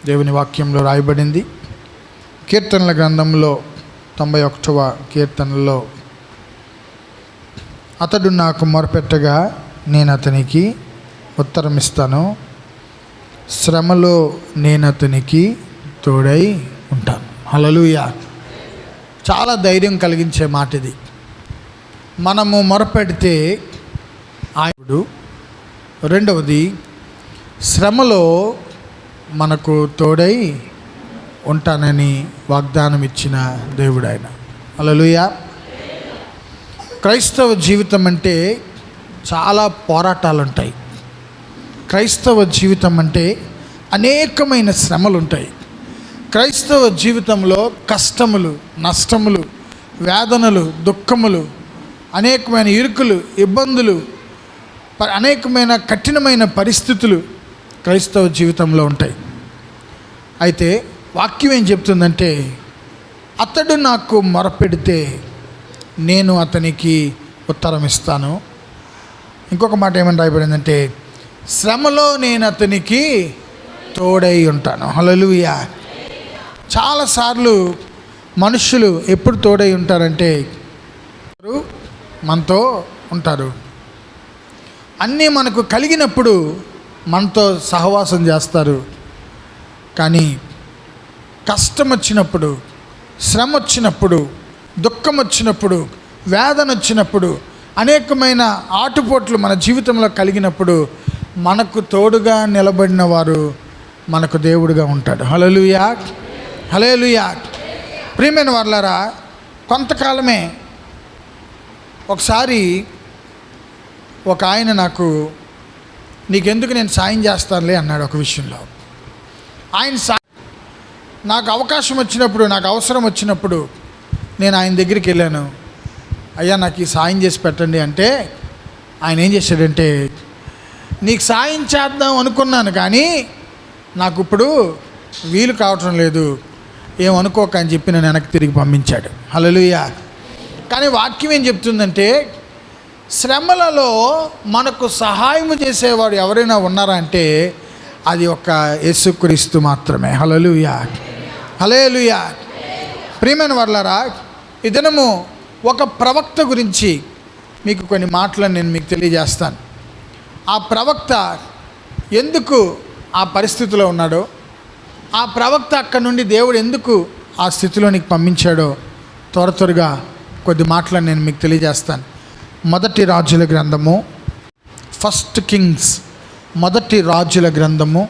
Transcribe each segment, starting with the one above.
దేవుని వాక్యంలో రాయబడింది. కీర్తనల గ్రంథంలో 91వ కీర్తనలో, అతడు నాకు మొరపెట్టగా నేను అతనికి ఉత్తరమిస్తాను, శ్రమలో నేను అతనికి తోడై ఉంటాను. హల్లెలూయా. చాలా ధైర్యం కలిగించే మాట ఇది. మనము మొరపెడితే ఆయనడు, రెండవది శ్రమలో మనకు తోడై ఉంటానని వాగ్దానం ఇచ్చిన దేవుడు ఆయన. హల్లెలూయా. క్రైస్తవ జీవితం అంటే చాలా పోరాటాలు ఉంటాయి. క్రైస్తవ జీవితం అంటే అనేకమైన శ్రమలు ఉంటాయి. క్రైస్తవ జీవితంలో కష్టములు, నష్టములు, వేదనలు, దుఃఖములు, అనేకమైన ఇరుకులు, ఇబ్బందులు, అనేకమైన కఠినమైన పరిస్థితులు క్రైస్తవ జీవితంలో ఉంటాయి. అయితే వాక్యం ఏం చెప్తుందంటే, అతడు నాకు మొరపెడితే నేను అతనికి ఉత్తరం ఇస్తాను. ఇంకొక మాట ఏమని రాయబడిందంటే, శ్రమలో నేను అతనికి తోడై ఉంటాను. హల్లెలూయా. చాలాసార్లు మనుషులు ఎప్పుడు తోడై ఉంటారంటే, మనతో ఉంటారు. అన్నీ మనకు కలిగినప్పుడు మనతో సహవాసం చేస్తారు. కానీ కష్టం వచ్చినప్పుడు, శ్రమ వచ్చినప్పుడు, దుఃఖం వచ్చినప్పుడు, వేదన వచ్చినప్పుడు, అనేకమైన ఆటుపోట్లు మన జీవితంలో కలిగినప్పుడు మనకు తోడుగా నిలబడిన వారు మనకు దేవుడుగా ఉంటాడు. హల్లెలూయా, హల్లెలూయా. ప్రియమైన వారలారా, కొంతకాలమే ఒకసారి ఒక ఆయన నాకు, నీకెందుకు నేను సాయం చేస్తానులే అన్నాడు ఒక విషయంలో. ఆయన నాకు అవకాశం వచ్చినప్పుడు, నాకు అవసరం వచ్చినప్పుడు నేను ఆయన దగ్గరికి వెళ్ళాను. అయ్యా నాకు ఈ సాయం చేసి పెట్టండి అంటే ఆయన ఏం చేశాడంటే, నీకు సాయం చేద్దాం అనుకున్నాను కానీ నాకు ఇప్పుడు వీలు కావటం లేదు, ఏమనుకోక అని చెప్పి నన్ను వెనక్కి తిరిగి పంపించాడు. హల్లెలూయా. కానీ వాక్యం ఏం చెప్తుందంటే, శ్రమలలో మనకు సహాయం చేసేవాడు ఎవరైనా ఉన్నారా అంటే అది ఒక యేసుక్రీస్తు మాత్రమే. హల్లెలూయా, హల్లెలూయా. ప్రియమైన వారలారా, ఈ దినము ఒక ప్రవక్త గురించి మీకు కొన్ని మాటలను నేను మీకు తెలియజేస్తాను. ఆ ప్రవక్త ఎందుకు ఆ పరిస్థితిలో ఉన్నాడో, ఆ ప్రవక్త అక్కడి నుండి దేవుడు ఎందుకు ఆ స్థితిలోనికి పంపించాడో త్వరగా కొద్ది మాటలను నేను మీకు తెలియజేస్తాను. మొదటి రాజుల గ్రంథము, ఫస్ట్ కింగ్స్, మొదటి రాజుల గ్రంథము,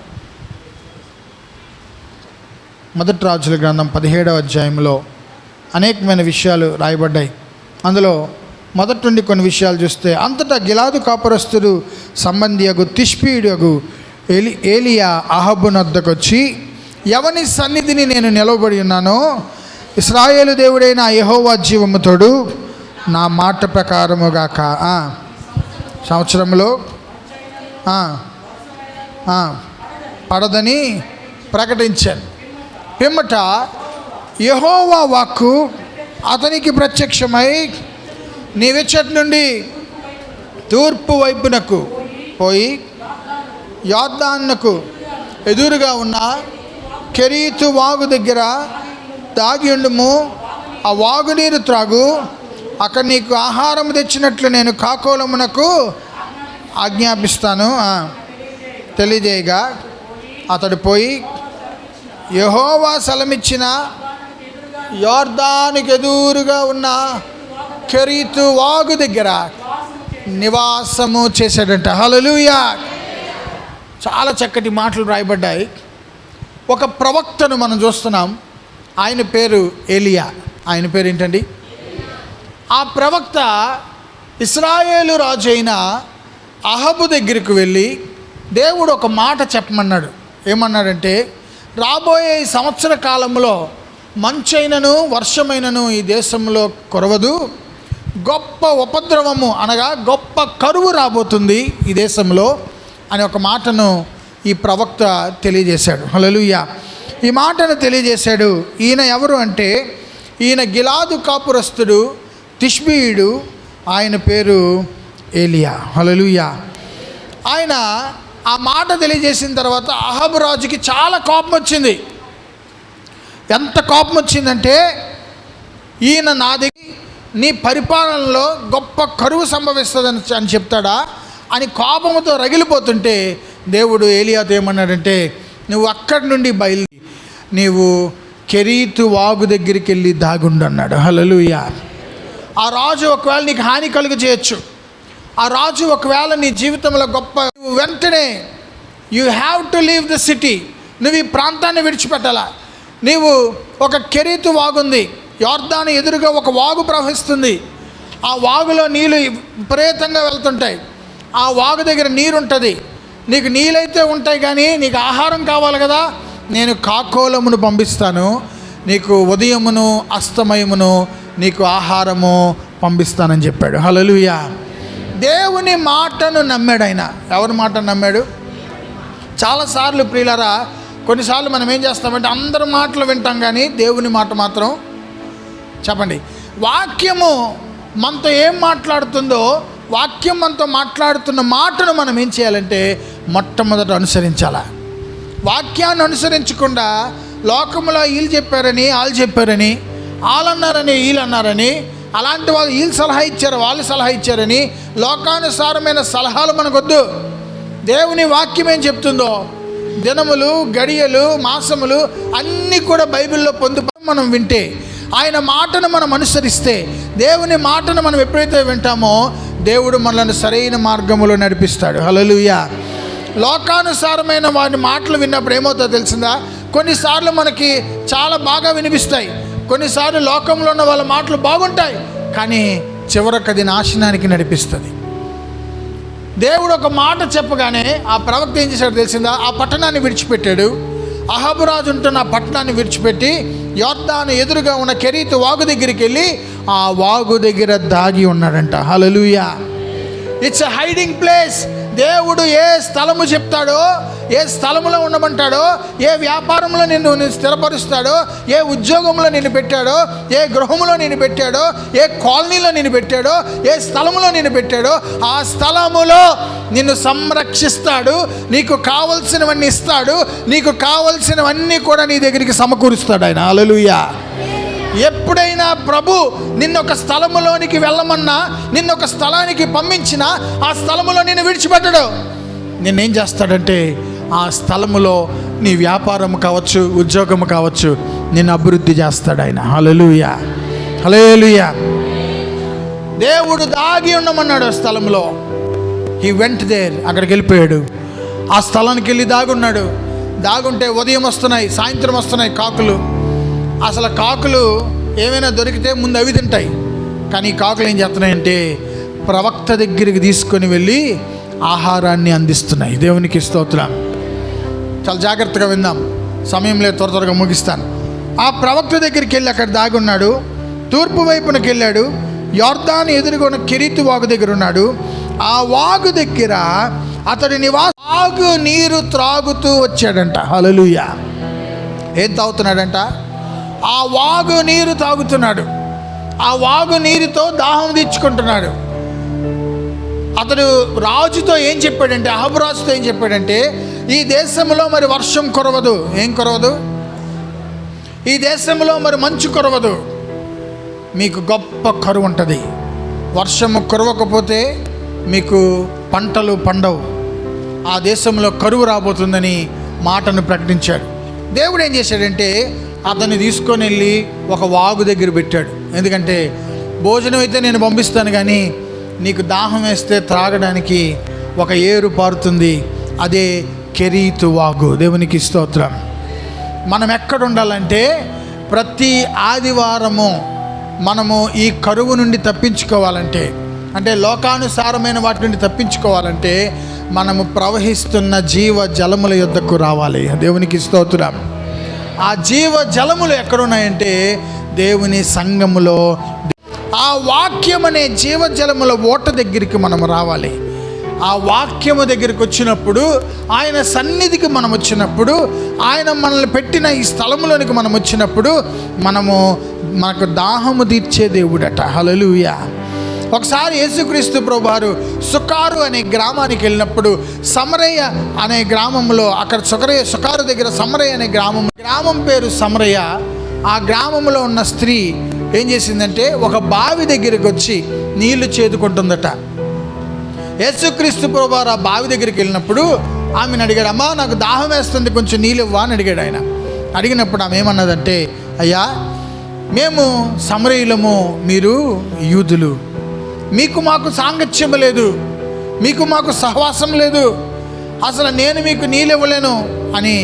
మొదటి రాజుల గ్రంథం 17వ అధ్యాయంలో అనేకమైన విషయాలు రాయబడ్డాయి. అందులో మొదటి నుండి కొన్ని విషయాలు చూస్తే, అంతటా గిలాదు కాపురస్తుడు సంబంధియగు తిష్బీయుడు ఏలియా అహాబు నొద్దకు వచ్చి, ఎవని సన్నిధిని నేను నిలవబడి ఉన్నానో ఇశ్రాయేలు దేవుడైన యెహోవా జీవము తోడు, నా మాట ప్రకారముగాక సంవత్సరంలో పడదని ప్రకటించాను. పిమ్మట యెహోవా వాక్కు అతనికి ప్రత్యక్షమై, నీవెచ్చటి నుండి తూర్పు వైపునకు పోయి యొర్దానుకు ఎదురుగా ఉన్న కెరీతు వాగు దగ్గర దాగి ఉండుము, ఆ వాగునీరు త్రాగు, అక్కడ నీకు ఆహారం తెచ్చినట్లు నేను కాకోలమునకు ఆజ్ఞాపిస్తాను తెలియజేయగా, అతడు పోయి యెహోవా సెలవిచ్చిన యొర్దానుకు ఎదురుగా ఉన్న కెరీతు వాగు దగ్గర నివాసము చేశాడంట. హల్లెలూయా. చాలా చక్కటి మాటలు రాయబడ్డాయి. ఒక ప్రవక్తను మనం చూస్తున్నాం. ఆయన పేరు ఏలియా. ఆయన పేరు ఏంటండి? ఆ ప్రవక్త ఇశ్రాయేలు రాజు అయిన అహాబు దగ్గరికి వెళ్ళి దేవుడు ఒక మాట చెప్పమన్నాడు. ఏమన్నాడంటే, రాబోయే ఈ సంవత్సర కాలంలో మంచైనను వర్షమైనను ఈ దేశంలో కురవదు, గొప్ప ఉపద్రవము అనగా గొప్ప కరువు రాబోతుంది ఈ దేశంలో అని ఒక మాటను ఈ ప్రవక్త తెలియజేశాడు. హల్లెలూయా. ఈ మాటను తెలియజేశాడు. ఈయన ఎవరు అంటే, ఈయన గిలాదు కాపురస్తుడు తిష్బీయుడు. ఆయన పేరు ఏలియా. హల్లెలూయా. ఆయన ఆ మాట తెలియజేసిన తర్వాత అహాబు రాజుకి చాలా కోపం వచ్చింది. ఎంత కోపం వచ్చిందంటే, ఈయన నా దగ్గర నీ పరిపాలనలో గొప్ప కరువు సంభవిస్తుందని అని చెప్తాడా అని కోపంతో రగిలిపోతుంటే, దేవుడు ఏలియాతో ఏమన్నాడంటే, నువ్వు అక్కడి నుండి బయలుదేరి నీవు కెరీతు వాగు దగ్గరికి వెళ్ళి దాగుండు అన్నాడు. హల్లెలూయా. ఆ రాజు ఒకవేళ నీకు హాని కలుగ చేయొచ్చు. ఆ రాజు ఒకవేళ నీ జీవితంలో గొప్ప, వెంటనే you have to leave the city, నువ్వు ఈ ప్రాంతాన్ని విడిచిపెట్టాలా. నీవు ఒక కెరీతు వాగుంది, యొర్దాను ఎదురుగా ఒక వాగు ప్రవహిస్తుంది. ఆ వాగులో నీళ్ళు విపరీతంగా వెళ్తుంటాయి. ఆ వాగు దగ్గర నీరు ఉంటుంది. నీకు నీళ్ళైతే ఉంటాయి, కానీ నీకు ఆహారం కావాలి కదా. నేను కాకోలమును పంపిస్తాను, నీకు ఉదయమును అస్తమయమును నీకు ఆహారము పంపిస్తానని చెప్పాడు. హల్లెలూయా. దేవుని మాటను నమ్మాడు ఆయన. ఎవరి మాటను నమ్మాడు? చాలాసార్లు ప్రియులారా, కొన్నిసార్లు మనం ఏం చేస్తామంటే అందరి మాటలు వింటాం, కానీ దేవుని మాట మాత్రం చెప్పండి. వాక్యము మనతో ఏం మాట్లాడుతుందో, వాక్యం మనతో మాట్లాడుతున్న మాటను మనం ఏం చేయాలంటే మొట్టమొదట అనుసరించాలా. వాక్యాన్ని అనుసరించకుండా లోకంలో వీళ్ళు చెప్పారని వాళ్ళు చెప్పారని, వాళ్ళు అన్నారని వీళ్ళు అన్నారని, అలాంటి వాళ్ళు వీళ్ళు సలహా ఇచ్చారు వాళ్ళు సలహా ఇచ్చారని లోకానుసారమైన సలహాలు మనకొద్దు. దేవుని వాక్యం ఏం చెప్తుందో, దినములు, గడియలు, మాసములు అన్నీ కూడా బైబిల్లో మనం వింటే, ఆయన మాటను మనం అనుసరిస్తే, దేవుని మాటను మనం ఎప్పుడైతే వింటామో దేవుడు మనల్ని సరైన మార్గంలో నడిపిస్తాడు. హల్లెలూయా. లోకానుసారమైన వారి మాటలు విన్నప్పుడు ఏమవుతుందో తెలిసిందా? కొన్నిసార్లు మనకి చాలా బాగా వినిపిస్తాయి, కొన్నిసార్లు లోకంలో ఉన్న వాళ్ళ మాటలు బాగుంటాయి, కానీ చివరికి అది నాశనానికి నడిపిస్తుంది. దేవుడు ఒక మాట చెప్పగానే ఆ ప్రవక్త ఏం చేశాడు తెలిసిందా? ఆ పట్టణాన్ని విడిచిపెట్టాడు. అహాబు రాజు ఉంటున్న ఆ పట్టణాన్ని విడిచిపెట్టి యొర్దాను ఎదురుగా ఉన్న కెరీతు వాగు దగ్గరికి వెళ్ళి ఆ వాగు దగ్గర దాగి ఉన్నాడంట. Hallelujah. It's a hiding place. దేవుడు ఏ స్థలము చెప్తాడో, ఏ స్థలములో ఉండమంటాడో, ఏ వ్యాపారంలో నిన్ను స్థిరపరుస్తాడో, ఏ ఉద్యోగంలో నిన్ను పెట్టాడో, ఏ గృహంలో నిన్ను పెట్టాడో, ఏ కాలనీలో నిన్ను పెట్టాడో, ఏ స్థలములో నిన్ను పెట్టాడో ఆ స్థలములో నిన్ను సంరక్షిస్తాడు. నీకు కావలసినవన్నీ ఇస్తాడు. నీకు కావలసినవన్నీ కూడా నీ దగ్గరికి సమకూరుస్తాడు ఆయన. హల్లెలూయా. ఎప్పుడైనా ప్రభు నిన్నొక స్థలములోనికి వెళ్ళమన్నా, నిన్నొక స్థలానికి పంపించినా ఆ స్థలములో నిన్ను విడిచిపెట్టడు. నిన్నేం చేస్తాడంటే ఆ స్థలములో నీ వ్యాపారం కావచ్చు, ఉద్యోగం కావచ్చు, నిన్ను అభివృద్ధి చేస్తాడు ఆయన. హల్లెలూయా. హల్లెలూయా. దేవుడు దాగి ఉండమన్నాడు ఆ స్థలంలో. He went there. అక్కడికి వెళ్ళిపోయాడు. ఆ స్థలానికి వెళ్ళి దాగున్నాడు. దాగుంటే ఉదయం వస్తున్నాయి, సాయంత్రం వస్తున్నాయి కాకులు. అసలు కాకులు ఏమైనా దొరికితే ముందు అవి తింటాయి, కానీ కాకులు ఏం చేస్తున్నాయంటే ప్రవక్త దగ్గరికి తీసుకొని వెళ్ళి ఆహారాన్ని అందిస్తున్నాయి. దేవునికి స్తోత్రం. చాలా జాగ్రత్తగా విందాం, సమయం లేదు, త్వరగా ముగిస్తాను. ఆ ప్రవక్త దగ్గరికి వెళ్ళి అక్కడ దాగి ఉన్నాడు. తూర్పు వైపునకి వెళ్ళాడు. యొర్దాను ఎదురుగా ఉన్న కెరీతు వాగు దగ్గర ఉన్నాడు. ఆ వాగు దగ్గర అతడి నివాసం వాగు నీరు త్రాగుతూ వచ్చాడంట. హల్లెలూయా. ఏం తాగుతున్నాడంట? ఆ వాగు నీరు తాగుతున్నాడు. ఆ వాగు నీరుతో దాహం తీర్చుకుంటున్నాడు. అతడు రాజుతో ఏం చెప్పాడంటే, అహాబు రాజుతో ఏం చెప్పాడంటే, ఈ దేశంలో మరి వర్షం కురవదు. ఏం కురవదు? ఈ దేశంలో మరి మంచు కురవదు. మీకు గొప్ప కరువు ఉంటుంది. వర్షము కురవకపోతే మీకు పంటలు పండవు. ఆ దేశంలో కరువు రాబోతుందని మాటను ప్రకటించాడు. దేవుడు ఏం చేశాడంటే అతన్ని తీసుకొని వెళ్ళి ఒక వాగు దగ్గర పెట్టాడు. ఎందుకంటే భోజనం అయితే నేను పంపిస్తాను, కానీ నీకు దాహం వేస్తే త్రాగడానికి ఒక ఏరు పారుతుంది, అదే కెరీతు వాగు. దేవునికి స్తోత్రం. మనం ఎక్కడ ఉండాలంటే ప్రతి ఆదివారము మనము ఈ కరువు నుండి తప్పించుకోవాలంటే, అంటే లోకానుసారమైన వాటి నుండి తప్పించుకోవాలంటే మనము ప్రవహిస్తున్న జీవ జలముల యొద్దకు రావాలి. దేవునికి స్తోత్రం. ఆ జీవ జలములు ఎక్కడున్నాయంటే దేవుని సంఘములో. ఆ వాక్యం అనే జీవజలముల ఓట దగ్గరికి మనం రావాలి. ఆ వాక్యము దగ్గరికి వచ్చినప్పుడు, ఆయన సన్నిధికి మనం వచ్చినప్పుడు, ఆయన మనల్ని పెట్టిన ఈ స్థలములోనికి మనం వచ్చినప్పుడు మనకు దాహము తీర్చే దేవుడట. హల్లెలూయా. ఒకసారి యేసుక్రీస్తు ప్రభువారు సుకారు అనే గ్రామానికి వెళ్ళినప్పుడు, సమరయ్య అనే గ్రామంలో, అక్కడ సుకారు దగ్గర సమరయ్య అనే గ్రామం పేరు సమరయ్య. ఆ గ్రామంలో ఉన్న స్త్రీ ఏం చేసిందంటే ఒక బావి దగ్గరికి వచ్చి నీళ్లు చేదుకుంటుందట. యేసుక్రీస్తు ప్రభువారు ఆ బావి దగ్గరికి వెళ్ళినప్పుడు ఆమెను అడిగాడు, అమ్మా నాకు దాహం వేస్తుంది, కొంచెం నీళ్ళు ఇవ్వా అని అడిగాడు ఆయన. అడిగినప్పుడు ఆమె ఏమన్నదంటే, అయ్యా మేము సమరయులము, మీరు యూదులు, మీకు మాకు సాంగత్యం లేదు, మీకు మాకు సహవాసం లేదు, అసలు నేను మీకు నీళ్ళు ఇవ్వలేను అని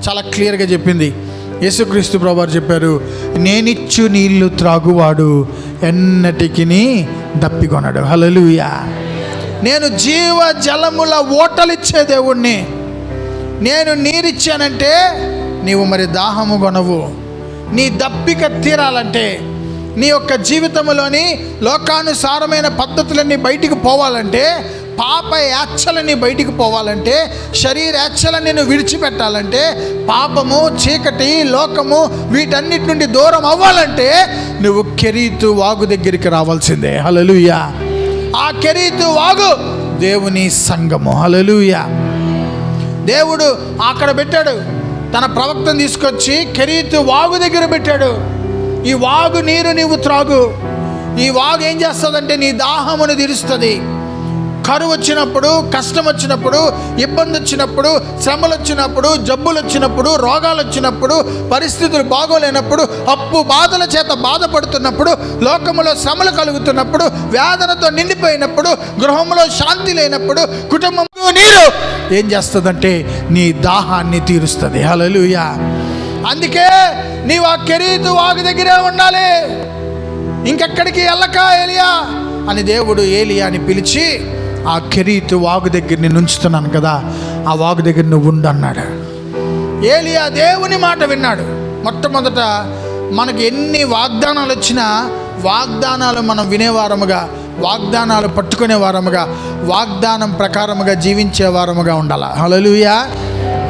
చాలా క్లియర్గా చెప్పింది. యేసుక్రీస్తు ప్రభువారు చెప్పారు, నేనిచ్చు నీళ్లు త్రాగువాడు ఎన్నటికి దప్పికొనడు. హల్లెలూయా. నేను జీవ జలముల ఓటలిచ్చే దేవుణ్ణి. నేను నీరిచ్చానంటే నీవు మరి దాహము కొనవు. నీ దప్పిక తీరాలంటే, నీ యొక్క జీవితంలోని లోకానుసారమైన పద్ధతులన్నీ బయటికి పోవాలంటే, పాప యాచ్చలన్నీ బయటికి పోవాలంటే, శరీర యాచ్చలన్నీ నువ్వు విడిచిపెట్టాలంటే, పాపము, చీకటి, లోకము వీటన్నిటి నుండి దూరం అవ్వాలంటే నువ్వు కెరీతు వాగు దగ్గరికి రావాల్సిందే. హల్లెలూయా. ఆ కెరీతు వాగు దేవుని సంఘము. హల్లెలూయా. దేవుడు అక్కడ పెట్టాడు, తన ప్రవక్తను తీసుకొచ్చి కెరీతు వాగు దగ్గర పెట్టాడు. ఈ వాగు నీరు నీవు త్రాగు. ఈ వాగు ఏం చేస్తుందంటే నీ దాహమును తీరుస్తుంది. కరువు వచ్చినప్పుడు, కష్టం వచ్చినప్పుడు, ఇబ్బంది వచ్చినప్పుడు, శ్రమలు వచ్చినప్పుడు, జబ్బులు వచ్చినప్పుడు, రోగాలు వచ్చినప్పుడు, పరిస్థితులు బాగోలేనప్పుడు, అప్పు బాధల చేత బాధపడుతున్నప్పుడు, లోకములో శ్రమలు కలుగుతున్నప్పుడు, వేదనతో నిండిపోయినప్పుడు, గృహంలో శాంతి లేనప్పుడు, కుటుంబంలో నీరు ఏం చేస్తుందంటే నీ దాహాన్ని తీరుస్తుంది. హల్లెలూయా. అందుకే నీవు ఆ కెరీతు వాగు దగ్గరే ఉండాలి, ఇంకెక్కడికి వెళ్ళక ఏలియా అని దేవుడు ఏలియాని పిలిచి, ఆ కెరీతు వాగు దగ్గర నేను ఉంచుతున్నాను కదా, ఆ వాగు దగ్గర నువ్వు ఉండు అన్నాడు. ఏలియా దేవుని మాట విన్నాడు. మొట్టమొదట మనకి ఎన్ని వాగ్దానాలు వచ్చినా వాగ్దానాలు మనం వినేవారముగా, వాగ్దానాలు పట్టుకునే వారముగా, వాగ్దానం ప్రకారముగా జీవించే వారముగా ఉండాలి. హల్లెలూయా.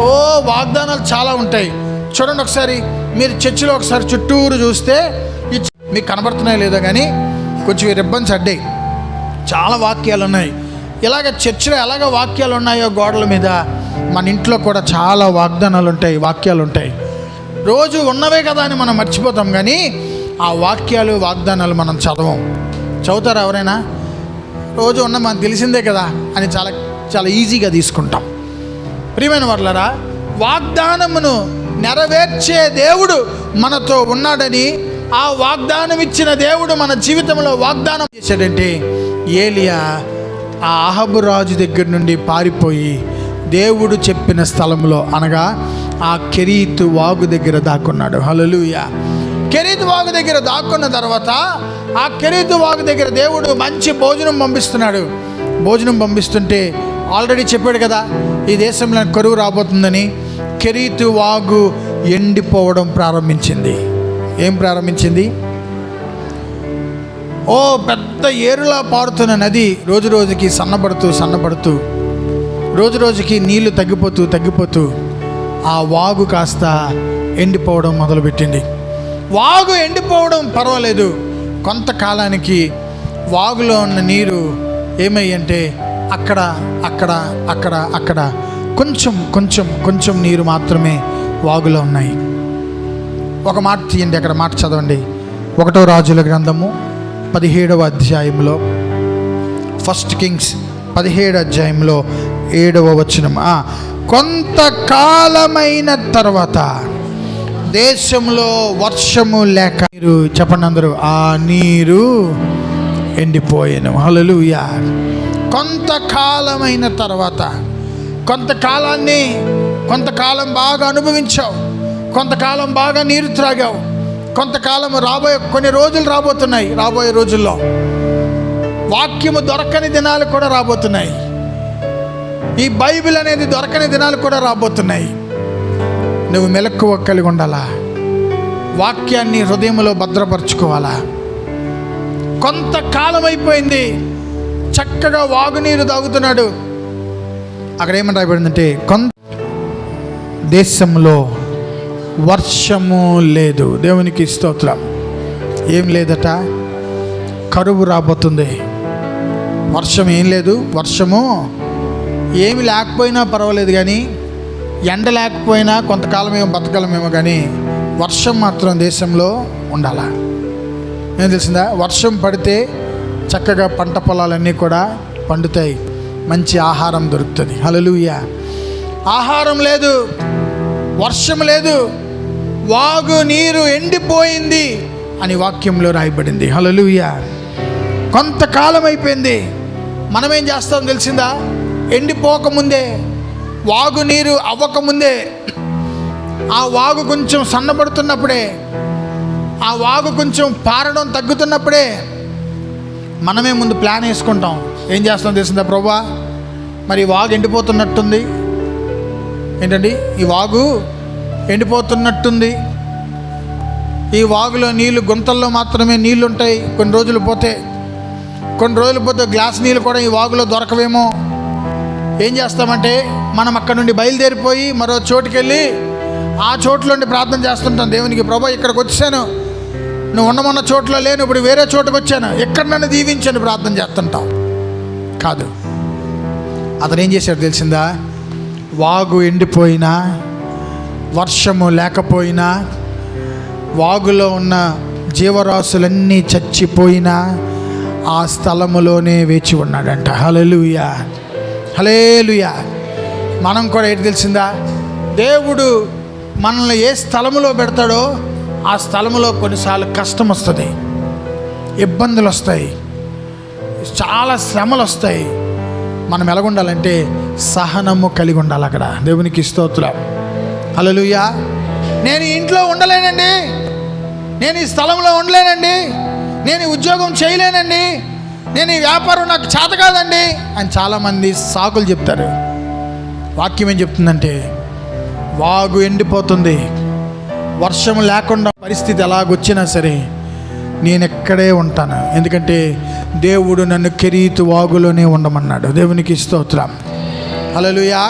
ఓ వాగ్దానాలు చాలా ఉంటాయి. చూడండి, ఒకసారి మీరు చర్చిలో ఒకసారి చుట్టూరు చూస్తే మీకు కనబడుతున్నాయో లేదో కానీ కొంచెం రిబ్బన్స్ అడ్డాయి, చాలా వాక్యాలు ఉన్నాయి. ఇలాగ చర్చిలో ఎలాగ వాక్యాలు ఉన్నాయో గోడల మీద, మన ఇంట్లో కూడా చాలా వాగ్దానాలు ఉంటాయి, వాక్యాలు ఉంటాయి. రోజు ఉన్నవే కదా అని మనం మర్చిపోతాం, కానీ ఆ వాక్యాలు, వాగ్దానాలు మనం చదువుతారా ఎవరైనా? రోజు ఉన్న మనకు తెలిసిందే కదా అని చాలా చాలా ఈజీగా తీసుకుంటాం. ప్రియమైన వారలారా, వాగ్దానమును నెరవేర్చే దేవుడు మనతో ఉన్నాడని, ఆ వాగ్దానం ఇచ్చిన దేవుడు మన జీవితంలో వాగ్దానం చేశాడంటే, ఏలియా ఆ అహాబు రాజు దగ్గర నుండి పారిపోయి దేవుడు చెప్పిన స్థలంలో, అనగా ఆ కెరీతు వాగు దగ్గర దాక్కున్నాడు. హల్లెలూయా. కెరీతు వాగు దగ్గర దాక్కున్న తర్వాత, ఆ కెరీతు వాగు దగ్గర దేవుడు మంచి భోజనం పంపిస్తున్నాడు. భోజనం పంపిస్తుంటే ఆల్రెడీ చెప్పాడు కదా, ఈ దేశంలో కరువు రాబోతుందని. కెరీతు వాగు ఎండిపోవడం ప్రారంభించింది. ఏం ప్రారంభించింది? ఓ పెద్ద ఏరులా పారుతున్న నది రోజు రోజుకి సన్నబడుతూ రోజు రోజుకి నీళ్లు తగ్గిపోతూ ఆ వాగు కాస్త ఎండిపోవడం మొదలుపెట్టింది. వాగు ఎండిపోవడం పర్వాలేదు, కొంతకాలానికి వాగులో ఉన్న నీరు ఏమయ్యంటే అక్కడ కొంచెం నీరు మాత్రమే వాగులో ఉన్నాయి. ఒక మాట తీయండి, అక్కడ మాట చదవండి. 1వ రాజుల గ్రంథము 17వ అధ్యాయంలో, 1 కింగ్స్ 17వ అధ్యాయంలో 7వ వచనం. కొంతకాలమైన తర్వాత దేశంలో వర్షము లేక నీరు, చెప్పండి అందరూ, ఆ నీరు ఎండిపోయాను. హల్లెలూయా. కొంతకాలమైన తర్వాత, కొంతకాలం బాగా అనుభవించావు, కొంతకాలం బాగా నీరు త్రాగావు, కొంతకాలం కొన్ని రోజులు రాబోతున్నాయి. రాబోయే రోజుల్లో వాక్యము దొరకని దినాలు కూడా రాబోతున్నాయి. ఈ బైబిల్ అనేది దొరకని దినాలు కూడా రాబోతున్నాయి. నువ్వు మెలకువ కలిగి ఉండాలా, వాక్యాన్ని హృదయంలో భద్రపరచుకోవాలా. కొంతకాలం అయిపోయింది, చక్కగా వాగునీరు తాగుతున్నాడు. అక్కడ ఏమని రాయబడిందంటే, దేశంలో వర్షము లేదు. దేవునికి స్తోత్రం. ఏం లేదట, కరువు రాబోతుంది. వర్షం ఏం లేదు, వర్షము ఏమి లేకపోయినా పర్వాలేదు, కానీ ఎండ లేకపోయినా కొంతకాలం ఏమో బతకలమేమో, కానీ వర్షం మాత్రం దేశంలో ఉండాలా. ఏం తెలిసిందా? వర్షం పడితే చక్కగా పంట పొలాలన్నీ కూడా పండుతాయి, మంచి ఆహారం దొరుకుతుంది. హల్లెలూయా. ఆహారం లేదు, వర్షం లేదు, వాగు నీరు ఎండిపోయింది అని వాక్యంలో రాయబడింది. హల్లెలూయా. కొంతకాలం అయిపోయింది. మనమేం చేస్తాం తెలిసిందా? ఎండిపోకముందే, వాగు నీరు అవ్వకముందే, ఆ వాగు కొంచెం సన్నబడుతున్నప్పుడే, ఆ వాగు కొంచెం పారడం తగ్గుతున్నప్పుడే మనమే ముందు ప్లాన్ వేసుకుంటాం. ఏం చేస్తాం తెలిసిందా? ప్రభువా, మరి వాగు ఎండిపోతున్నట్టుంది, ఏంటండి ఈ వాగు ఎండిపోతున్నట్టుంది, ఈ వాగులో నీళ్లు గుంతల్లో మాత్రమే నీళ్లు ఉంటాయి, కొన్ని రోజులు పోతే గ్లాస్ నీళ్ళు కూడా ఈ వాగులో దొరకవేమో. ఏం చేస్తామంటే మనం అక్కడ నుండి బయలుదేరిపోయి మరో చోటుకి వెళ్ళి ఆ చోట్ల నుండి ప్రార్థన చేస్తుంటాం దేవునికి, ప్రభువా ఇక్కడికి వచ్చాను, నువ్వు ఉండమన్న చోట్ల లేను, ఇప్పుడు వేరే చోటుకు వచ్చాను, ఎక్కడ నన్ను దీవించని ప్రార్థన చేస్తుంటాం. కాదు, అతను ఏం చేశాడు తెలిసిందా? వాగు ఎండిపోయినా, వర్షము లేకపోయినా, వాగులో ఉన్న జీవరాశులన్నీ చచ్చిపోయినా ఆ స్థలములోనే వేచి ఉన్నాడంట. హల్లెలూయా, హల్లెలూయా. మనం కూడా ఏంటి తెలిసిందా? దేవుడు మనల్ని ఏ స్థలములో పెడతాడో ఆ స్థలములో కొన్నిసార్లు కష్టం వస్తుంది, ఇబ్బందులు వస్తాయి, చాలా శ్రమలు వస్తాయి. మనం ఎలాగుండాలంటే సహనము కలిగి ఉండాలి అక్కడ. దేవునికి స్తోత్రం. హల్లెలూయా. నేను ఇంట్లో ఉండలేనండి, నేను ఈ స్థలంలో ఉండలేనండి, నేను ఈ ఉద్యోగం చేయలేనండి, నేను ఈ వ్యాపారం నాకు చేత కాదండి అని చాలామంది సాకులు చెప్తారు. వాక్యం ఏం చెప్తుందంటే, వాగు ఎండిపోతుంది, వర్షం లేకుండా పరిస్థితి ఎలాగొచ్చినా సరే నేను ఎక్కడే ఉంటాను, ఎందుకంటే దేవుడు నన్ను కెరీతు వాగులోనే ఉండమన్నాడు. దేవునికి స్తోత్రం. హల్లెలూయా.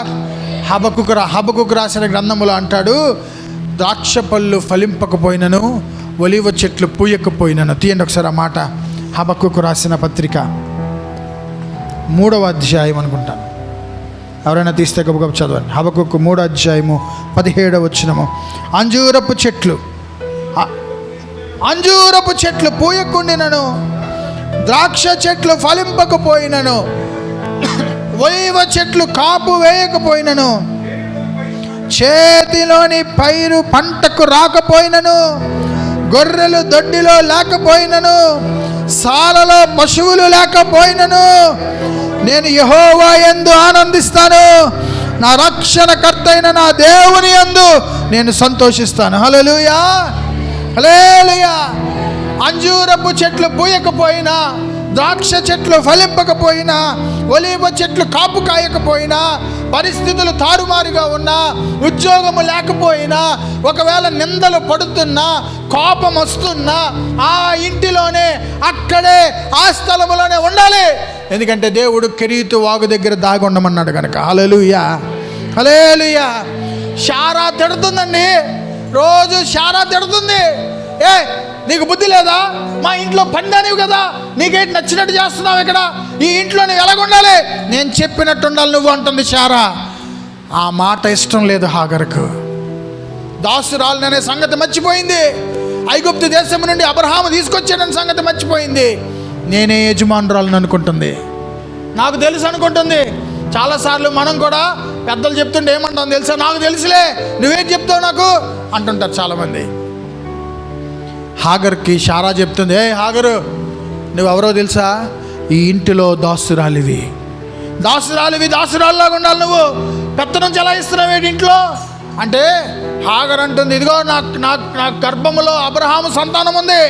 హబకుకు రాసిన గ్రంథములో అంటాడు, ద్రాక్ష పళ్ళు ఫలింపకపోయినను, ఒలివ చెట్లు పూయకపోయినను. తీయండి ఒకసారి ఆ మాట. హబకుకు రాసిన పత్రిక 3వ అధ్యాయం అనుకుంటాను, ఎవరైనా తీస్తే గబగబ చదవండి. హబకుకు 3వ అధ్యాయము 17వ వచనము. అంజూరపు చెట్లు పూయకుండినను, ద్రాక్ష చెట్లు ఫలింపకపోయినను, ఒలివ చెట్లు కాపు వేయకపోయినను, చేతిలోని పైరు పంటకు రాకపోయినను, గొర్రెలు దొడ్డిలో లేకపోయినను, సాలలో పశువులు లేకపోయినను, నేను యెహోవా యందు ఆనందిస్తాను, నా రక్షణకర్త అయిన నా దేవుని యందు నేను సంతోషిస్తాను. హల్లెలూయా, హల్లెలూయా. అంజూరపు చెట్లు పూయకపోయినా, ద్రాక్ష చెట్లు ఫలింపకపోయినా, ఒలీవ చెట్లు కాపు కాయకపోయినా, పరిస్థితులు తారుమారుగా ఉన్నా, ఉద్యోగము లేకపోయినా, ఒకవేళ నిందలు పడుతున్నా, కోపం వస్తున్నా, ఆ ఇంటిలోనే, అక్కడే, ఆ స్థలములోనే ఉండాలి. ఎందుకంటే దేవుడు కెరీతు వాగు దగ్గర దాగి ఉండమన్నాడు కనుక. హల్లెలూయా, హల్లెలూయా. శారా తిడుతుందండి, రోజు శారా తిడుతుంది. నీకు బుద్ధి లేదా? మా ఇంట్లో పండానివి కదా, నీకేంటి నచ్చినట్టు చేస్తున్నావు, ఇక్కడ ఈ ఇంట్లో నువ్వు ఎలాగుండాలి, నేను చెప్పినట్టు ఉండాలి నువ్వు అంటుంది శారా. ఆ మాట ఇష్టం లేదు హాగరుకు. దాసురాలనే సంగతి మర్చిపోయింది, ఐగుప్తు దేశం నుండి అబ్రహాము తీసుకొచ్చాడని సంగతి మర్చిపోయింది. నేనే యజమానురాలను అనుకుంటుంది, నాకు తెలుసు అనుకుంటుంది. చాలాసార్లు మనం కూడా పెద్దలు చెప్తుంటే ఏమంటాం తెలుసా? నాకు తెలుసులే, నువ్వేం చెప్తావు నాకు అంటుంటారు చాలామంది. హాగర్కి శారా చెప్తుంది, హాగరు నువ్వెవరో తెలుసా? ఈ ఇంటిలో దాసురాలివి, దాసురాల్లాగా ఉండాలి, నువ్వు పెత్తనం చెలాయిస్తున్నావు ఏంటి ఇంట్లో అంటే. హాగర్ అంటుంది, ఇదిగో నాకు గర్భములో అబ్రహాము సంతానం ఉంది,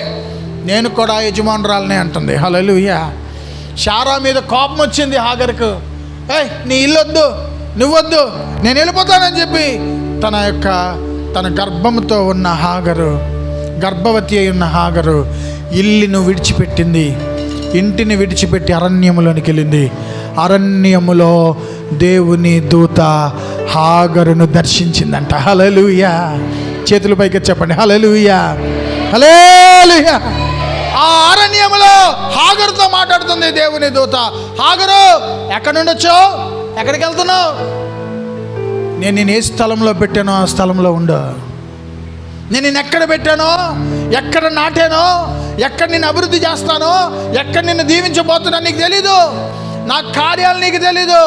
నేను కూడా యజమానురాలనే అంటుంది. హల్లెలూయా. శారా మీద కోపం వచ్చింది హాగర్కు. నీ ఇల్లొద్దు, నువ్వొద్దు, నేను వెళ్ళిపోతానని చెప్పి తన గర్భంతో ఉన్న హాగరు, గర్భవతి అయి ఉన్న హాగరు ఇల్లును విడిచిపెట్టింది, ఇంటిని విడిచిపెట్టి అరణ్యములోనికి వెళ్ళింది. అరణ్యములో దేవుని దూత హాగరును దర్శించిందంట. హల్లెలూయా. చేతుల పైకి చెప్పండి, హల్లెలూయా, హల్లెలూయా. ఆ అరణ్యములో హాగరుతో మాట్లాడుతుంది దేవుని దూత. హాగరు, ఎక్కడి నుండి వచ్చావు, ఎక్కడికి వెళ్తున్నావు? నేను ఏ స్థలంలో పెట్టానో ఆ స్థలంలో ఉండు. నేను నిన్ను ఎక్కడ పెట్టానో, ఎక్కడ నాటానో, ఎక్కడ నిన్ను అభివృద్ధి చేస్తానో, ఎక్కడ నిన్ను దీవించబోతున్నా నీకు తెలీదు. నా కార్యాలు నీకు తెలీదు.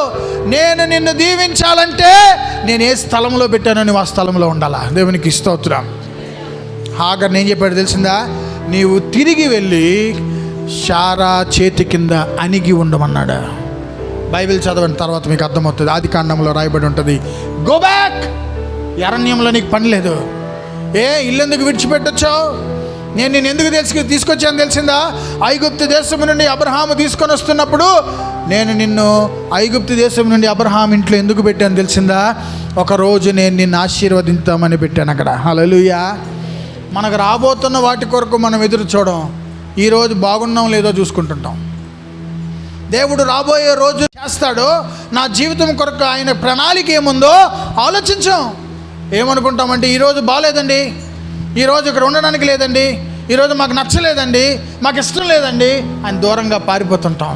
నేను నిన్ను దీవించాలంటే నేను ఏ స్థలంలో పెట్టానో నువ్వు ఆ స్థలంలో ఉండాలా. దేవునికి స్తోత్రం. హాగర్ ఏం చెప్పాడు తెలిసిందా? నీవు తిరిగి వెళ్ళి శారా చేతి కింద అణిగి ఉండమన్నాడు. బైబిల్ చదవండి, తర్వాత మీకు అర్థమవుతుంది. ఆదికాండంలో రాయబడి ఉంటుంది, గో బ్యాక్. అరణ్యంలో నీకు పని లేదు. ఇల్లు ఎందుకు విడిచిపెట్టొచ్చావు? నేను నిన్ను ఎందుకు తీసుకొచ్చాను తెలిసిందా? ఐగుప్తు దేశం నుండి అబ్రహాము తీసుకొని వస్తున్నప్పుడు నేను నిన్ను ఐగుప్తు దేశం నుండి అబ్రహాం ఇంట్లో ఎందుకు పెట్టాను తెలిసిందా? ఒకరోజు నేను నిన్ను ఆశీర్వదించామని పెట్టాను అక్కడ. హల్లెలూయా. మనకు రాబోతున్న వాటి కొరకు మనం ఎదురు చూడం. ఈరోజు బాగున్నాం లేదో చూసుకుంటుంటాం. దేవుడు రాబోయే రోజు చేస్తాడో నా జీవితం కొరకు ఆయన ప్రణాళిక ఏముందో ఆలోచించాం. ఏమనుకుంటామంటే ఈరోజు బాగాలేదండి, ఈరోజు ఇక్కడ ఉండడానికి లేదండి, ఈరోజు మాకు నచ్చలేదండి, మాకు ఇష్టం లేదండి అని దూరంగా పారిపోతుంటాం.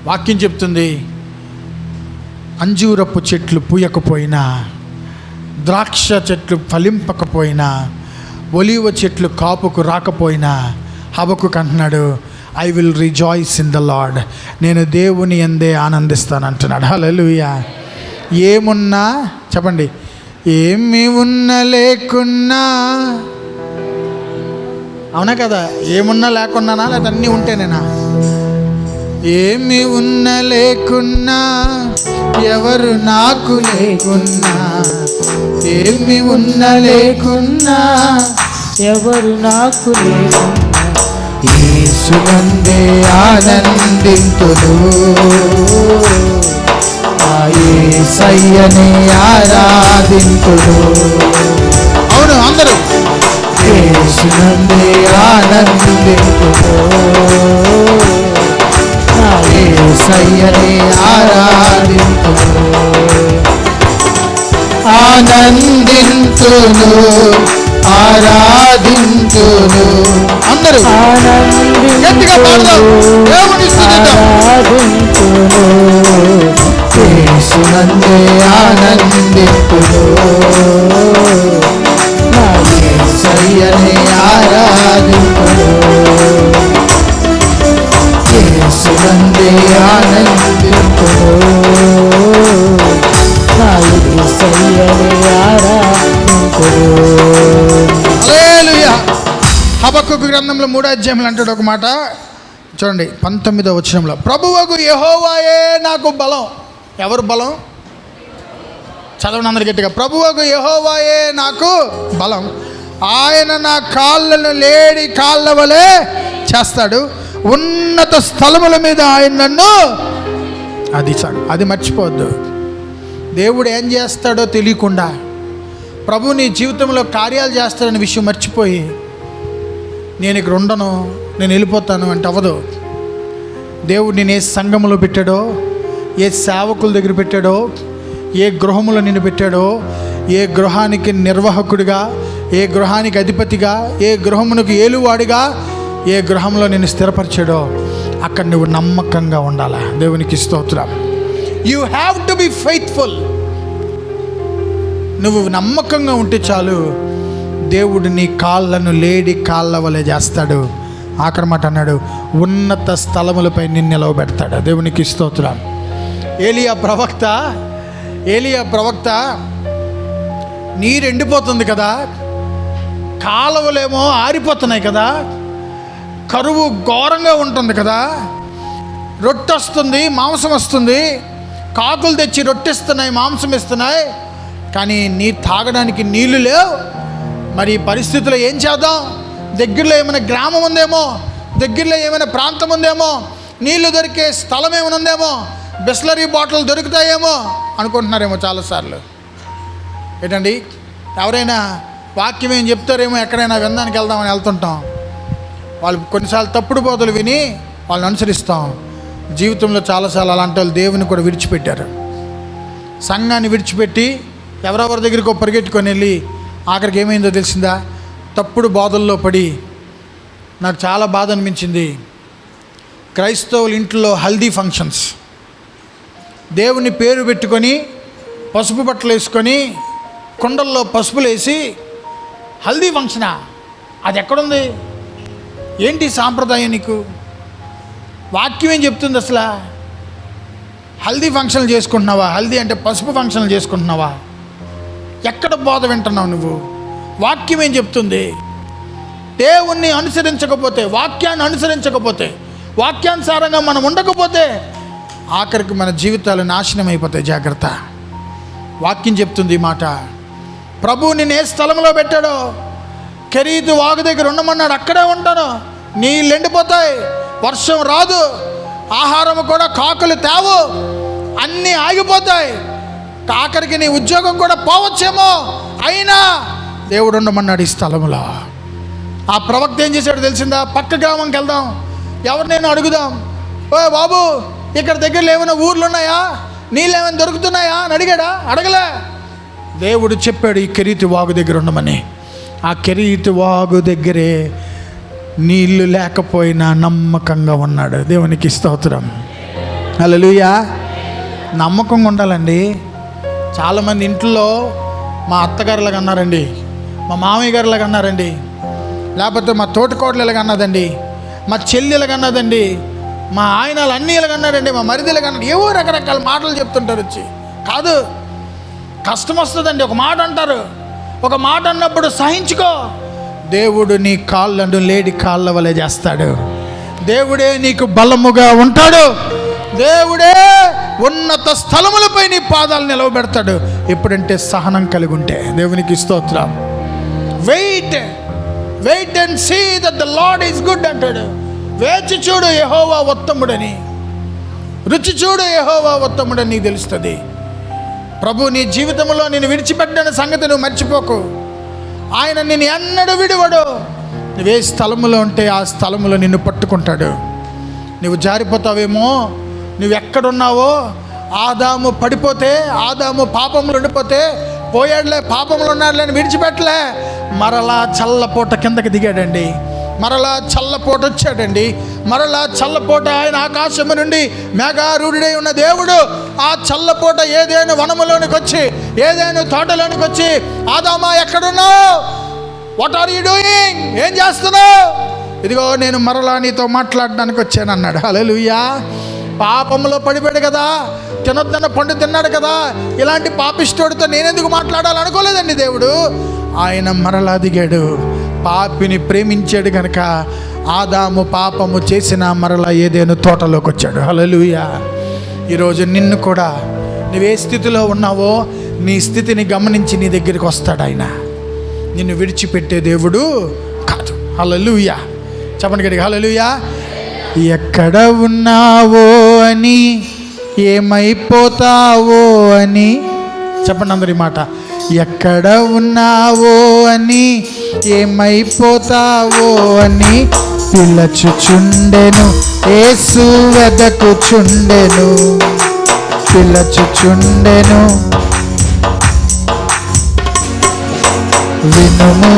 వాక్యం చెప్తుంది, అంజూరపు చెట్లు పూయకపోయినా, ద్రాక్ష చెట్లు ఫలింపకపోయినా, ఒలీవ చెట్లు కాపుకు రాకపోయినా హబక్కుకు అంటున్నాడు, I will rejoice in the lord. నేను దేవుని యందే ఆనందిస్తాను అంటున్నాడు. హల్లెలూయా. ఏమున్నా చెప్పండి, ఏమి ఉన్నా లేకున్నా, అవునా కదా? ఏమున్నా లేకున్నానా, లేదా అన్నీ ఉంటేనేనా? ఏమి ఉన్నా లేకున్నా, ఎవరు నాకు లేకున్నా, ఏమి ఉన్నా లేకున్నా, ఎవరు నాకు లేకున్నా, యేసునందే ఆనందింతును, ఆ యేసయ్యనే ఆరాధింతును. అవును, అందరూ యేసునందే ఆనందింతును, ఆ యేసయ్యనే ఆరాధింతును, ఆనందింతును, ఆరాధింతును. అందరూ గట్టిగా పాడదాం, దేవుని స్తుతిద్దాం. యేసునందే ఆనందింతును, నా యేసయ్యనే ఆరాధింతును, యేసునందే ఆనందింతును, నా యేసయ్యనే ఆరాధింతును. హల్లెలూయా. హబక్కూకు గ్రంథంలో 3వ అధ్యాయంలో అంటాడు ఒక మాట చూడండి, 19వ వచనంలో, ప్రభువగు యెహోవాయే నాకు బలం. ఎవరు బలం? చదవండి అందరి గట్టిగా, ప్రభువగు యెహోవాయే నాకు బలం, ఆయన నా కాళ్ళను లేడి కాళ్ళ వలె చేస్తాడు, ఉన్నత స్థలముల మీద ఆయన నన్ను, అది మర్చిపోవద్దు. దేవుడు ఏం చేస్తాడో తెలియకుండా ప్రభు నీ జీవితంలో కార్యాలు చేస్తాడనే విషయం మర్చిపోయి నేను ఇక్కడ ఉండను, నేను వెళ్ళిపోతాను అంటే అవ్వదు. దేవుడు నేను ఏ సంఘములో పెట్టాడో, ఏ సేవకుల దగ్గర పెట్టాడో, ఏ గృహములో నిన్ను పెట్టాడో, ఏ గృహానికి నిర్వాహకుడిగా, ఏ గృహానికి అధిపతిగా, ఏ గృహమునకు ఏలువాడిగా, ఏ గృహంలో నిన్ను స్థిరపరిచాడో అక్కడ నువ్వు నమ్మకంగా ఉండాలా. దేవునికి స్తోత్రం. You have to be faithful. నువ్వు నమ్మకంగా ఉంటే చాలు, దేవుడు నీ కాళ్ళను లేడి కాళ్ళ వలె చేస్తాడు. ఆఖరి మాట అన్నాడు, ఉన్నత స్థలములపై నిన్ను నిలవబెడతాడు. దేవునికి స్తోత్రం. ఏలియా ప్రవక్త నీరు ఎండిపోతుంది కదా, కాలువలేమో ఆరిపోతున్నాయి కదా, కరువు ఘోరంగా ఉంటుంది కదా, రొట్టె వస్తుంది, మాంసం వస్తుంది, కాకులు తెచ్చి రొట్టెస్తున్నాయి, మాంసం ఇస్తున్నాయి, కానీ నీ తాగడానికి నీళ్లు లేవు. మరి ఈ పరిస్థితుల్లో ఏం చేద్దాం? దగ్గరలో ఏమైనా గ్రామం ఉందేమో, దగ్గరలో ఏమైనా ప్రాంతం ఉందేమో, నీళ్లు దొరికే స్థలం ఏమైనా ఉందేమో, బిస్లరీ బాటిల్ దొరుకుతాయేమో అనుకుంటున్నారేమో చాలాసార్లు. ఏంటండి, ఎవరైనా వాక్యం ఏం చెప్తారేమో, ఎక్కడైనా వినడానికి వెళ్దామని వెళ్తుంటాం. వాళ్ళు కొన్నిసార్లు తప్పుడు బోధలు విని వాళ్ళని అనుసరిస్తాం. జీవితంలో చాలాసార్లు అలాంటి వాళ్ళు దేవుని కూడా విడిచిపెట్టారు. సంఘాన్ని విడిచిపెట్టి ఎవరెవరి దగ్గరికి పరిగెట్టుకొని వెళ్ళి ఆఖరికి ఏమైందో తెలిసిందా? తప్పుడు బోధల్లో పడి నాకు చాలా బాధ అనిపించింది. క్రైస్తవుల ఇంట్లో హల్దీ ఫంక్షన్స్, దేవుని పేరు పెట్టుకొని పసుపు బట్టలు వేసుకొని కుండల్లో పసుపులు వేసి హల్దీ ఫంక్షనా? అది ఎక్కడుంది? ఏంటి సాంప్రదాయం? నీకు వాక్యం ఏం చెప్తుంది అసలు? హల్దీ ఫంక్షన్లు చేసుకుంటున్నావా? హల్దీ అంటే పసుపు ఫంక్షన్లు చేసుకుంటున్నావా? ఎక్కడ బోధ వింటున్నావు నువ్వు? వాక్యం ఏం చెప్తుంది? దేవుణ్ణి అనుసరించకపోతే, వాక్యాన్ని అనుసరించకపోతే, వాక్యానుసారంగా మనం ఉండకపోతే ఆఖరికి మన జీవితాలు నాశనం అయిపోతాయి. జాగ్రత్త. వాక్యం చెప్తుంది ఈ మాట. ప్రభువు నిన్ను ఏ స్థలంలో పెట్టాడో, కెరీతు వాగు దగ్గర ఉండమన్నాడు, అక్కడే ఉంటాను. నీళ్ళు ఎండిపోతాయి, వర్షం రాదు, ఆహారం కూడా కాకులు తేవు, అన్నీ ఆగిపోతాయి, ఆఖరికి నీ ఉద్యోగం కూడా పోవచ్చేమో, అయినా దేవుడు ఉండమన్నాడు ఈ స్థలంలో. ఆ ప్రవక్త ఏం చేశాడు తెలిసిందా? పక్క గ్రామంకి వెళ్దాం, ఎవరినైనా అడుగుదాం, ఓ బాబు ఇక్కడ దగ్గరలో ఏమైనా ఊర్లు ఉన్నాయా, నీళ్ళు ఏమైనా దొరుకుతున్నాయా అని అడిగాడా? అడగలే. దేవుడు చెప్పాడు ఈ కెరీతు వాగు దగ్గర ఉండమని. ఆ కెరీతు వాగు దగ్గరే నీళ్లు లేకపోయినా నమ్మకంగా ఉన్నాడు. దేవునికి స్తోత్రం. హల్లెలూయా. నమ్మకంగా ఉండాలండి. చాలామంది ఇంట్లో మా అత్తగారులాగా అన్నారండి, మా మామయ్య గారులాగా అన్నారండి, లేకపోతే మా తోటికోడలులాగా అన్నదండి, మా చెల్లెలుగా అన్నదండి, మా ఆయనలు అన్నీలుగా అన్నాడండి, మా మరిదిలుగా అన్నాడు. ఏవో రకరకాల మాటలు చెప్తుంటారు వచ్చి. కాదు, కష్టం వస్తుందండి. ఒక మాట అంటారు, ఒక మాట అన్నప్పుడు సహించుకో. దేవుడు నీ కాళ్ళను లేడి కాళ్ళ వలె చేస్తాడు. దేవుడే నీకు బలముగా ఉంటాడు. దేవుడే ఉన్నత స్థలములపై నీ పాదాలు నిలవబెడతాడు. ఎప్పుడంటే సహనం కలిగి ఉంటే. దేవునికి స్తోత్రం. Wait and see that the Lord is good అంటాడు. వేచి చూడు, యెహోవా ఉత్తముడని. రుచి చూడు, యెహోవా ఉత్తముడని నీకు తెలుస్తుంది. ప్రభు నీ జీవితంలో నేను విడిచిపెట్టిన సంగతి నువ్వు మర్చిపోకు. ఆయన నిన్ను ఎన్నడూ విడివడు. నువ్వే స్థలములో ఉంటే ఆ స్థలములో నిన్ను పట్టుకుంటాడు. నువ్వు జారిపోతావేమో, నువ్వు ఎక్కడున్నావో. ఆదాము పడిపోతే, ఆదాము పాపములు ఉండిపోతే, పోయాడులే, పాపములు ఉన్నాడులే అని విడిచిపెట్టలే. మరలా చల్లపోట కిందకి దిగాడండి. మరలా చల్లపోట వచ్చాడండి. మరలా చల్లపోట ఆయన ఆకాశము నుండి మేఘారూఢుడై ఉన్న దేవుడు ఆ చల్లపోట ఏదైనా వనములోనికి వచ్చి, ఏదైనా తోటలోనికి వచ్చి, ఆదామా ఎక్కడున్నావు? What are you doing? ఏం చేస్తున్నావు? ఇదిగో నేను మరలా నీతో మాట్లాడడానికి వచ్చాను అన్నాడు. హల్లెలూయా. పాపంలో పడిపోయాడు కదా, తినొద్దన్న పండు తిన్నాడు కదా, ఇలాంటి పాపిష్టోడితో నేనెందుకు మాట్లాడాలనుకోలేదండి దేవుడు. ఆయన మరలా దిగాడు. పాపిని ప్రేమించాడు కనుక ఆదాము పాపము చేసిన మరలా ఏదేను తోటలోకి వచ్చాడు. హల్లెలూయా. ఈరోజు నిన్ను కూడా నువ్వే స్థితిలో ఉన్నావో నీ స్థితిని గమనించి నీ దగ్గరికి వస్తాడు. ఆయన నిన్ను విడిచిపెట్టే దేవుడు కాదు. హల్లెలూయా. చెప్పండి గట్టిగా హల్లెలూయా. ఎక్కడ ఉన్నావో అని, ఏమైపోతావో అని. చెప్పండి అందరి మాట. ఎక్కడ ఉన్నావో అని, ఏమైపోతావో అని పిలచుచుండెను యేసు వెదకుచుండెను, పిలచుచుండెను. వినుము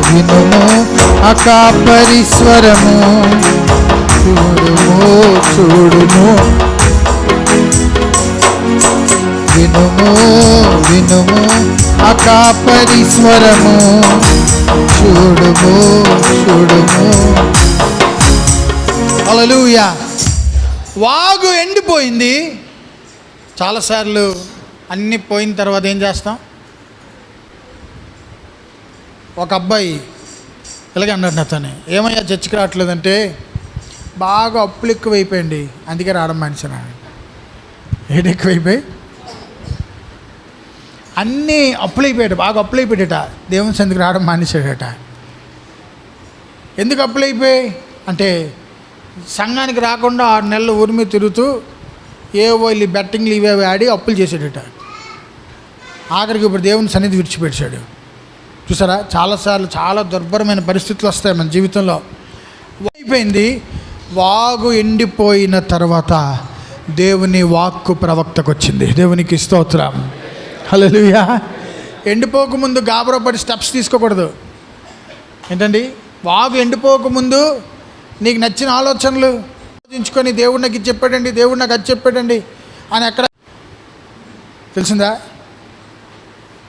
వినుము ఆ కాపరి స్వరము, చూడుము చూడుము. వినుము వినుము ఆ కాపరి స్వరము, చూడుము చూడుము. హల్లెలూయా. వాగు ఎండిపోయింది. చాలాసార్లు అన్నీ పోయిన తర్వాత ఏం చేస్తాం? ఒక అబ్బాయి ఇలాగే అన్నాడు నాతోనే, ఏమయ్యా చర్చికి రావట్లేదంటే, బాగా అప్పులు ఎక్కువైపోయింది అందుకే రావడం మనిషినా. ఏడు ఎక్కువైపోయి అన్నీ అప్పులైపోయాడు, బాగా అప్పులైపోయాడట. దేవుని సందుకు రావడం మానేశాడట. ఎందుకు అప్పులైపోయాయి అంటే, సంఘానికి రాకుండా 6 నెలలు ఊరి మీద తిరుగుతూ ఏవో వీళ్ళు బెట్టింగ్లు ఇవేవి ఆడి అప్పులు చేసాడట. ఆఖరికి ఇప్పుడు దేవుని సన్నిధి విడిచిపెట్టాడు. చూసారా, చాలాసార్లు చాలా దుర్భరమైన పరిస్థితులు వస్తాయి మన జీవితంలో. అయిపోయింది. వాగు ఎండిపోయిన తర్వాత దేవుని వాక్కు ప్రవక్తకు వచ్చింది. దేవునికి స్తోత్రం. హల్లెలూయా. ఎండిపోకముందు గాబరపడి స్టెప్స్ తీసుకోకూడదు. ఏంటండి, వాగు ఎండిపోకముందు నీకు నచ్చిన ఆలోచనలు ఆలోచించుకొని దేవుడు నాకు ఇది చెప్పాడండి, దేవుడు నాకు అది చెప్పాడండి అని ఎక్కడ తెలిసిందా?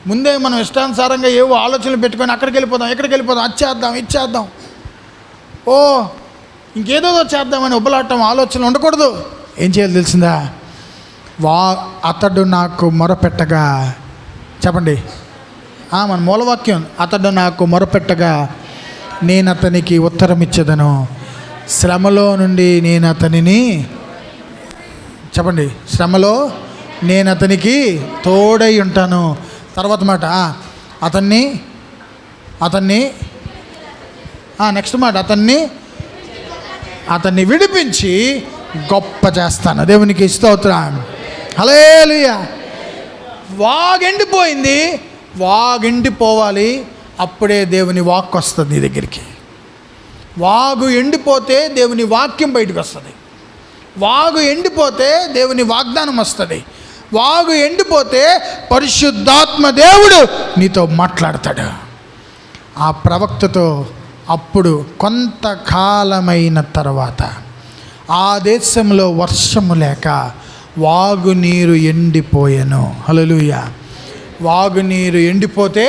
ముందే మనం ఇష్టానుసారంగా ఏవో ఆలోచనలు పెట్టుకొని అక్కడికి వెళ్ళిపోదాం, ఎక్కడికి వెళ్ళిపోదాం, అది చేద్దాం, ఇది చేద్దాం, ఓ ఇంకేదో చేద్దామని ఉబ్బలాటం ఆలోచనలు ఉండకూడదు. ఏం చేయాలి తెలిసిందా? అతడు నాకు మొరపెట్టగా, చెప్పండి మన మూలవాక్యం, అతడు నాకు మొరపెట్టగా నేను అతనికి ఉత్తరం ఇచ్చేదను, శ్రమలో నుండి నేను అతనిని, చెప్పండి, శ్రమలో నేను అతనికి తోడై ఉంటాను. తర్వాత మాట అతన్ని నెక్స్ట్ మాట అతన్ని విడిపించి గొప్ప చేస్తాను. దేవునికి స్తోత్రం. హల్లెలూయా. వాగెండిపోయింది, వాగెండిపోవాలి, అప్పుడే దేవుని వాక్ వస్తుంది నీ దగ్గరికి. వాగు ఎండిపోతే దేవుని వాక్యం బయటకు వస్తుంది. వాగు ఎండిపోతే దేవుని వాగ్దానం వస్తుంది. వాగు ఎండిపోతే పరిశుద్ధాత్మ దేవుడు నీతో మాట్లాడతాడు. ఆ ప్రవక్తతో అప్పుడు కొంతకాలమైన తర్వాత ఆ దేశంలో వర్షము లేక వాగు నీరు ఎండిపోయెను. హల్లెలూయా. వాగు నీరు ఎండిపోతే,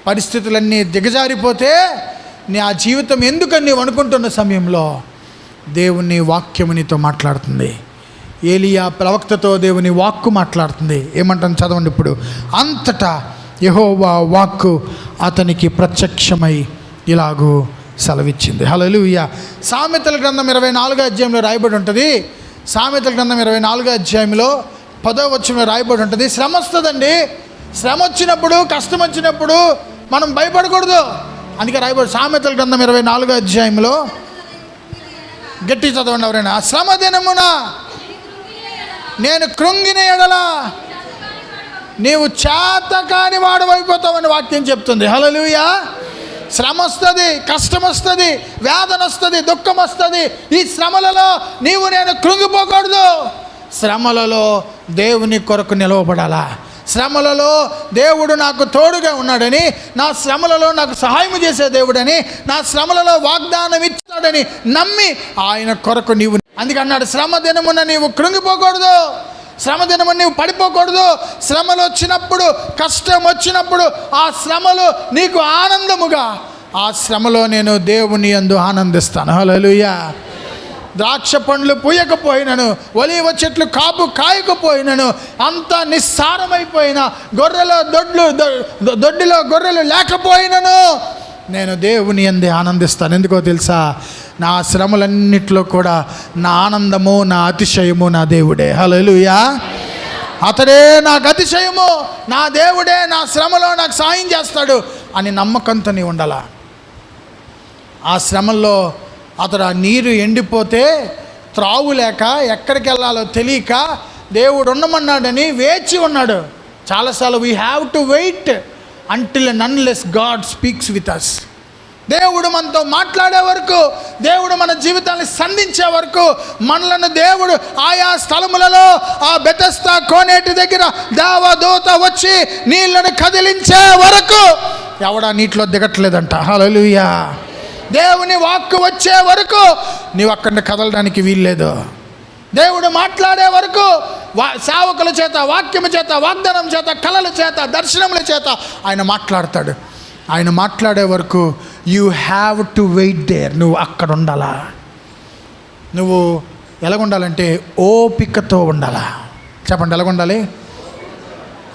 పరిస్థితులన్నీ దిగజారిపోతే, నీ ఆ జీవితం ఎందుకని నీవు అనుకుంటున్న సమయంలో దేవుని వాక్యము నీతో మాట్లాడుతుంది. ఏలియా ప్రవక్తతో దేవుని వాక్కు మాట్లాడుతుంది. ఏమంటాను చదవండి ఇప్పుడు. అంతటా యెహోవా వాక్కు అతనికి ప్రత్యక్షమై ఇలాగూ సెలవిచ్చింది. హల్లెలూయా. సామెతల గ్రంథం 24వ అధ్యాయంలో రాయబడి ఉంటుంది. సామెతల గ్రంథం 24వ అధ్యాయంలో 10వ వచనంలో రాయబడి ఉంటుంది. శ్రమ వస్తుందండి. శ్రమ వచ్చినప్పుడు, కష్టం వచ్చినప్పుడు మనం భయపడకూడదు. అందుకే రాయబడి సామెతల గ్రంథం 24వ అధ్యాయంలో, గట్టి చదవండి ఎవరైనా. శ్రమ దినమున నేను కృంగిన ఎడల నీవు చేతకాని వాడు అయిపోతావని వాక్యం చెప్తుంది. హల్లెలూయా. శ్రమ వస్తుంది, కష్టం వస్తుంది, వేదన వస్తుంది, దుఃఖం వస్తుంది. ఈ శ్రమలలో నీవు నేను కృంగిపోకూడదు. శ్రమలలో దేవుని కొరకు నిలవబడాలా. శ్రమలలో దేవుడు నాకు తోడుగా ఉన్నాడని, నా శ్రమలలో నాకు సహాయం చేసే దేవుడని, నా శ్రమలలో వాగ్దానం ఇచ్చాడని నమ్మి ఆయన కొరకు నీవు, అందుకన్నాడు శ్రమ దినమున నీవు కృంగిపోకూడదు, శ్రమ దినమున నీవు పడిపోకూడదు. శ్రమలు వచ్చినప్పుడు, కష్టం వచ్చినప్పుడు ఆ శ్రమలు నీకు ఆనందముగా, ఆ శ్రమలో నేను దేవుని యందు ఆనందిస్తాను. హల్లెలూయా. ద్రాక్ష పండ్లు పూయకపోయినను, ఒలీవ చెట్లు కాపు కాయకపోయినను, అంతా నిస్సారమైపోయిన, గొర్రెలో దొడ్డిలో గొర్రెలు లేకపోయినను నేను దేవుని యందే ఆనందిస్తాను. ఎందుకో తెలుసా? నా శ్రమలన్నిట్లో కూడా నా ఆనందము, నా అతిశయము నా దేవుడే. హల్లెలూయా. అతడే నాకు అతిశయము, నా దేవుడే నా శ్రమలో నాకు సాయం చేస్తాడు అని నమ్మకంతో నీ ఉండాల. ఆ శ్రమల్లో అతడు ఆ నీరు ఎండిపోతే త్రావు లేక ఎక్కడికి వెళ్ళాలో తెలియక దేవుడు ఉండమన్నాడని వేచి ఉన్నాడు. చాలాసార్లు we have to wait until and unless God speaks with us. దేవుడు మనతో మాట్లాడే వరకు, దేవుడు మన జీవితాన్ని సంధించే వరకు, మనలను దేవుడు ఆయా స్థలములలో ఆ బెతెస్దా కోనేటి దగ్గర దేవదూత వచ్చి నీళ్లను కదిలించే వరకు ఎవడా నీటిలో దిగట్లేదంట. హల్లెలూయా. దేవుని వాక్కు వచ్చే వరకు నీవు అక్కడిని కదలడానికి వీల్లేదు. దేవుడు మాట్లాడే వరకు సేవకుల చేత, వాక్యము చేత, వాగ్దానం చేత, కళల చేత, దర్శనముల చేత ఆయన మాట్లాడతాడు. ఆయన మాట్లాడే వరకు you have to wait there. నువ్వు అక్కడ ఉండాలా. నువ్వు ఎలాగుండాలంటే ఓపికతో ఉండాలా. చెప్పండి, ఎలాగుండాలి?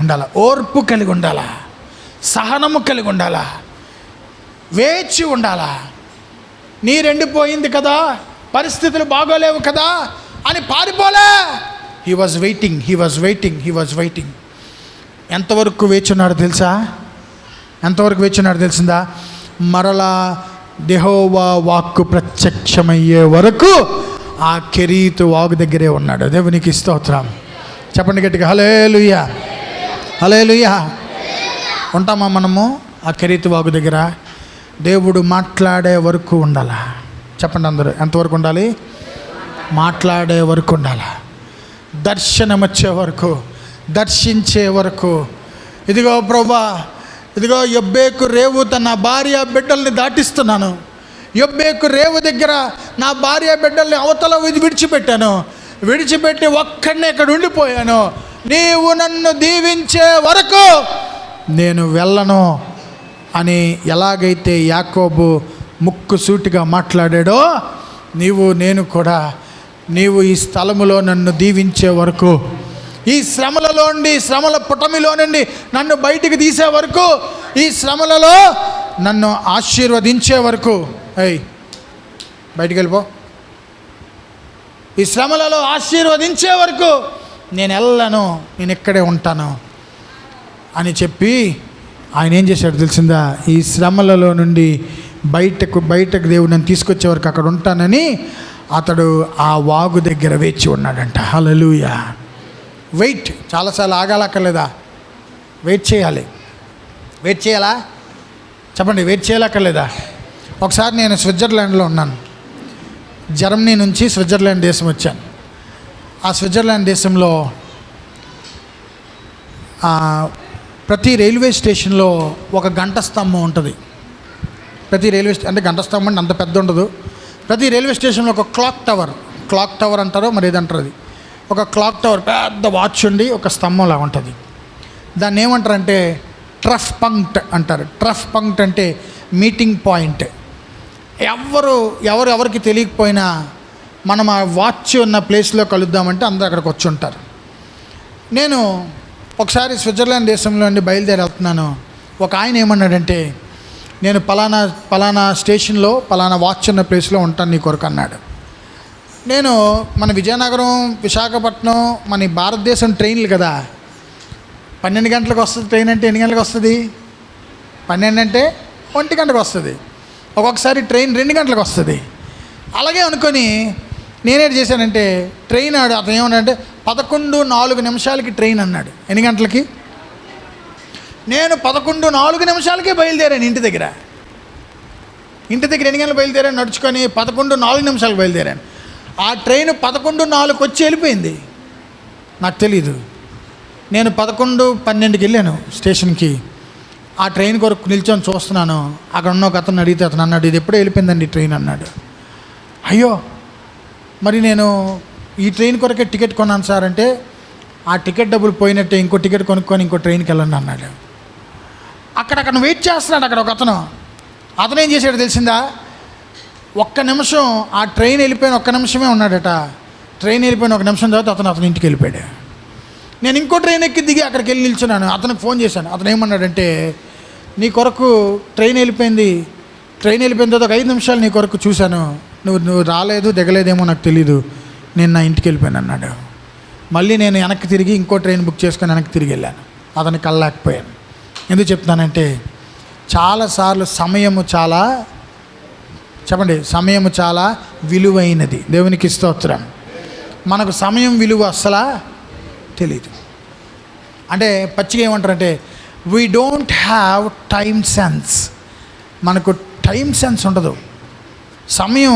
ఉండాలా. ఓర్పు కలిగి ఉండాలా, సహనము కలిగి ఉండాలా, వేచి ఉండాలా. నీరెండిపోయింది కదా, పరిస్థితులు బాగోలేవు కదా అని పారిపోలే. He was waiting. ఎంతవరకు వేచున్నాడు తెలుసా? ఎంతవరకు వేచున్నాడు తెలిసిందా? మరలా యెహోవా వాక్కు ప్రత్యక్షమయ్యే వరకు ఆ కెరీతు వాగు దగ్గరే ఉన్నాడు. దేవునికి స్తోత్రం. చెప్పండి గట్టిగా, హల్లెలూయా, హల్లెలూయా. ఉంటామా మనము ఆ కెరీతు వాగు దగ్గర? దేవుడు మాట్లాడే వరకు ఉండాలా. చెప్పండి అందరూ, ఎంతవరకు ఉండాలి? మాట్లాడే వరకు ఉండాలా. దర్శనం వచ్చే వరకు, దర్శించే వరకు. ఇదిగో ప్రభువా, ఇదిగో యొబ్బేకు రేవు తన భార్య బిడ్డల్ని దాటిస్తున్నాను, యొబ్బేకు రేవు దగ్గర నా భార్య బిడ్డల్ని అవతల విడిచిపెట్టి ఒక్కడినే ఇక్కడ ఉండిపోయాను. నీవు నన్ను దీవించే వరకు నేను వెళ్ళను అని ఎలాగైతే యాకోబు ముక్కుసూటిగా మాట్లాడాడో, నేను కూడా నీవు ఈ స్థలములో నన్ను దీవించే వరకు, ఈ శ్రమల పుటమిలో నుండి నన్ను బయటికి తీసే వరకు, ఈ శ్రమలలో నన్ను ఆశీర్వదించే వరకు, బయటికి వెళ్ళిపో, ఈ శ్రమలలో ఆశీర్వదించే వరకు నేను వెళ్ళను, నేను ఇక్కడే ఉంటాను అని చెప్పి ఆయన ఏం చేశాడు తెలిసిందా? ఈ శ్రమలలో నుండి బయటకు దేవుడు నన్ను తీసుకొచ్చే వరకు అక్కడ ఉంటానని అతడు ఆ వాగు దగ్గర వేచి ఉన్నాడంట. హల్లెలూయా. వెయిట్, చాలాసార్లు ఆగాలక్కర్లేదా? వెయిట్ చేయాలా? చెప్పండి, వెయిట్ చేయాలక్కర్లేదా? ఒకసారి నేను స్విట్జర్లాండ్లో ఉన్నాను. జర్మనీ నుంచి స్విట్జర్లాండ్ దేశం వచ్చాను. ఆ స్విట్జర్లాండ్ దేశంలో ప్రతి రైల్వే స్టేషన్లో ఒక గంట స్తంభం ఉంటుంది. అంటే గంట స్తంభం అంటే అంత పెద్ద ఉండదు. ప్రతి రైల్వే స్టేషన్లో ఒక క్లాక్ టవర్ అంటారో మరి ఏదంటారు, అది ఒక క్లాక్ టవర్, పెద్ద వాచ్ ఉండి ఒక స్తంభంలా ఉంటుంది. దాన్ని ఏమంటారంటే ట్రఫ్ పంక్ట్ అంటారు. ట్రఫ్ పంక్ట్ అంటే మీటింగ్ పాయింట్. ఎవరికి తెలియకపోయినా మనం ఆ వాచ్ ఉన్న ప్లేస్లో కలుద్దామంటే అందరూ అక్కడికి వచ్చి ఉంటారు. నేను ఒకసారి స్విట్జర్లాండ్ దేశంలో నుండి బయలుదేరి వెళ్తున్నాను. ఒక ఆయన ఏమన్నాడంటే, నేను పలానా స్టేషన్లో పలానా వాచ్ ఉన్న ప్లేస్లో ఉంటాను నీ కొరకు అన్నాడు. నేను మన విజయనగరం, విశాఖపట్నం, మన భారతదేశం ట్రైన్లు కదా, 12 గంటలకు వస్తుంది ట్రైన్. అంటే ఎన్ని గంటలకు వస్తుంది? 12 అంటే 1 గంటకు వస్తుంది. ఒక్కొక్కసారి ట్రైన్ 2 గంటలకు వస్తుంది. అలాగే అనుకొని నేనేం చేశానంటే, ట్రైన్ అతను ఏమన్నాడంటే 11:04 ట్రైన్ అన్నాడు. ఎన్ని గంటలకి? నేను 11:04 బయలుదేరాను ఇంటి దగ్గర. ఎన్ని గంటలు బయలుదేరాను? నడుచుకొని 11:04 బయలుదేరాను. ఆ ట్రైన్ 11:04 వచ్చి వెళ్ళిపోయింది. నాకు తెలీదు. నేను 11:12 వెళ్ళాను స్టేషన్కి. ఆ ట్రైన్ కొరకు నిల్చొని చూస్తున్నాను. అక్కడ ఉన్న ఒక అతను అడిగితే అతను అన్నాడు, ఇది ఎప్పుడో వెళ్ళిపోయిందండి ట్రైన్ అన్నాడు. అయ్యో, మరి నేను ఈ ట్రైన్ కొరకే టికెట్ కొన్నాను సార్ అంటే, ఆ టికెట్ డబ్బులు పోయినట్టే, ఇంకో టికెట్ కొనుక్కొని ఇంకో ట్రైన్కి వెళ్ళండి అన్నాడు. అక్కడ వెయిట్ చేస్తున్నాడు అక్కడ ఒక అతను ఏం చేశాడు తెలిసిందా? 1 నిమిషం ఆ ట్రైన్ వెళ్ళిపోయిన 1 నిమిషమే ఉన్నాడట. ట్రైన్ వెళ్ళిపోయిన 1 నిమిషం తర్వాత అతను ఇంటికి వెళ్ళిపోయాడు. నేను ఇంకో ట్రైన్ ఎక్కి దిగి అక్కడికి వెళ్ళి నిల్చున్నాను. అతనికి ఫోన్ చేశాను. అతను ఏమన్నాడంటే, నీ కొరకు ట్రైన్ వెళ్ళిపోయిన తర్వాత ఒక 5 నిమిషాలు నీ కొరకు చూశాను, నువ్వు రాలేదు, దిగలేదేమో నాకు తెలీదు, నేను నా ఇంటికి వెళ్ళిపోయాను అన్నాడు. మళ్ళీ నేను వెనక్కి తిరిగి ఇంకో ట్రైన్ బుక్ చేసుకొని వెనక్కి తిరిగి వెళ్ళాను. అతనికి కళ్ళలేకపోయాను. ఎందుకు చెప్తానంటే, చాలాసార్లు సమయము చాలా విలువైనది. దేవునికి స్తోత్రం. మనకు సమయం విలువ అస్సలా తెలీదు. అంటే పచ్చిగా ఏమంటారంటే, we don't have time sense. మనకు టైం సెన్స్ ఉండదు. సమయం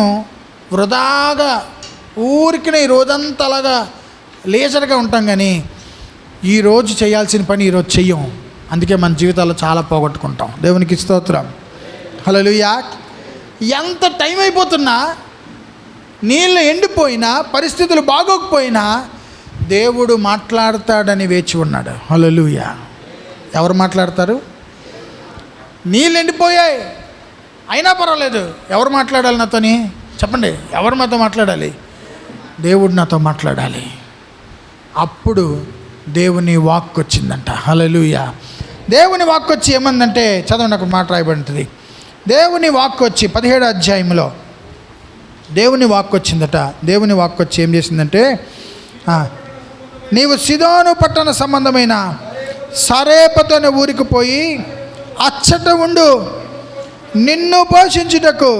వృధాగా ఊరికినే ఈ రోజంతా అలాగా లేజర్గా ఉంటాం, కానీ ఈరోజు చేయాల్సిన పని ఈరోజు చెయ్యం. అందుకే మన జీవితాల్లో చాలా పోగొట్టుకుంటాం. దేవునికి స్తోత్రం. హల్లెలూయా. ఎంత టైం అయిపోతున్నా, నీళ్ళు ఎండిపోయినా, పరిస్థితులు బాగోకపోయినా దేవుడు మాట్లాడతాడని వేచి ఉన్నాడు. హల్లెలూయా. ఎవరు మాట్లాడతారు? నీళ్ళు ఎండిపోయాయి అయినా పర్వాలేదు, ఎవరు మాట్లాడాలి నాతోని? చెప్పండి, ఎవరు నాతో మాట్లాడాలి? దేవుడు నాతో మాట్లాడాలి. అప్పుడు దేవుని వాక్కు వచ్చిందంట. హల్లెలూయా. దేవుని వాక్కు వచ్చి ఏమందంటే, చదవండి, ఒక మాట రాయబడింది. దేవుని వాక్కు వచ్చి 17వ అధ్యాయంలో దేవుని వాక్కు వచ్చిందట. దేవుని వాక్కు వచ్చి ఏం చేసిందంటే, నీవు సిదోను పట్టణ సంబంధమైన సరేపతు అనే ఊరికి పోయి అచ్చట ఉండు, నిన్ను పోషించుటకు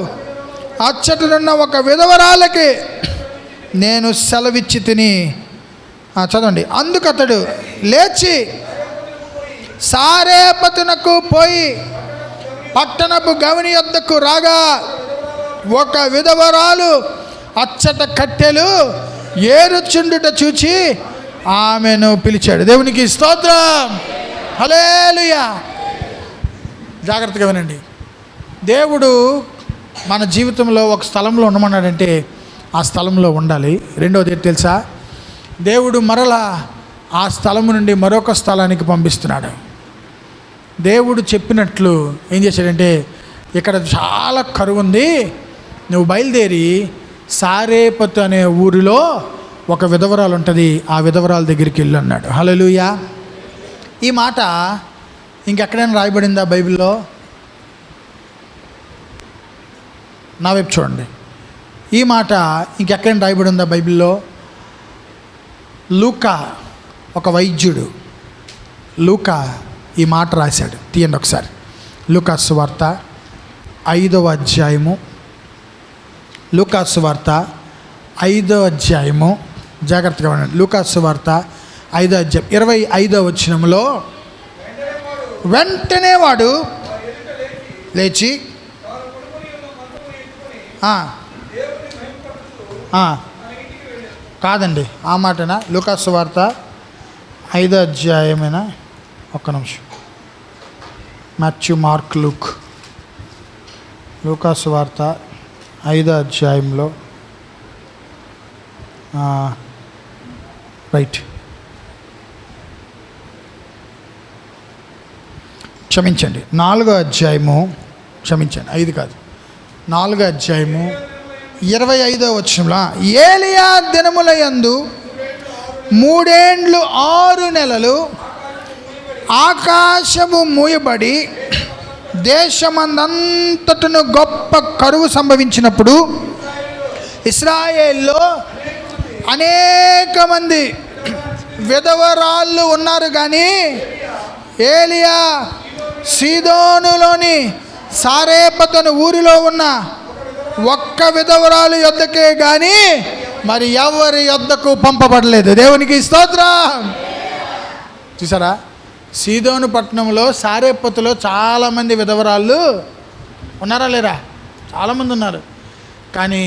అచ్చటనున్న ఒక విధవరాలకి నేను సెలవిచ్చి తిని. చదవండి. అందుకతడు లేచి సారేపతునకు పోయి పట్టణపు గవిని యొద్దకు రాగా, ఒక విధవరాలు అచ్చట కట్టెలు ఏరుచుండుట చూచి ఆమెను పిలిచాడు. దేవునికి స్తోత్రం. హల్లెలూయా. జాగ్రత్తగా వినండి. దేవుడు మన జీవితంలో ఒక స్థలంలో ఉండమన్నాడంటే ఆ స్థలంలో ఉండాలి. రెండవది ఏంటి తెలుసా? దేవుడు మరలా ఆ స్థలము నుండి మరొక స్థలానికి పంపిస్తున్నాడు. దేవుడు చెప్పినట్లు ఏం చేశాడంటే, ఇక్కడ చాలా కరువు ఉంది, నువ్వు బయలుదేరి సారేపతు అనే ఊరిలో ఒక విధవరాలు ఉంటుంది, ఆ విధవరాల దగ్గరికి వెళ్ళు అన్నాడు. హల్లెలూయా. ఈ మాట ఇంకెక్కడైనా రాయబడిందా బైబిల్లో? నా వైపు చూడండి. ఈ మాట ఇంకెక్కడైనా రాయబడి ఉందా బైబిల్లో? లూకా, ఒక వైద్యుడు లూకా ఈ మాట రాశాడు. తీయండి ఒకసారి. లూకా సువార్త 5వ అధ్యాయము. లూకా సువార్త 5వ అధ్యాయము, జాగ్రత్తగా ఉండండి. లూకా సువార్త 5వ అధ్యాయం 25వ వచనంలో, వెంటనే వాడు లేచి కాదండి, ఆ మాటనా? లూకా సువార్త 5వ అధ్యాయమేనా? ఒక్క నిమిషం. Matthew, mark, Luke. లూకా సువార్త 5వ అధ్యాయంలో రైట్, క్షమించండి, 4వ అధ్యాయము, క్షమించండి 5 కాదు, 4వ అధ్యాయము 25వ వచనంలో, ఏలియా దినములయందు 3 ఏండ్లు 6 నెలలు ఆకాశము మూయబడి దేశమందంతటను గొప్ప కరువు సంభవించినప్పుడు ఇశ్రాయేల్లో అనేక మంది విధవరాళ్ళు ఉన్నారు, కానీ ఏలియా సీదోనులోని సారేపతను ఊరిలో ఉన్న ఒక్క విధవరాలు యొద్దకే కానీ మరి ఎవరి యొద్దకు పంపబడలేదు. దేవునికి స్తోత్రం. చూసారా, సీదోను పట్టణంలో సారేపతులో చాలామంది విధవరాళ్ళు ఉన్నారా లేరా? చాలామంది ఉన్నారు. కానీ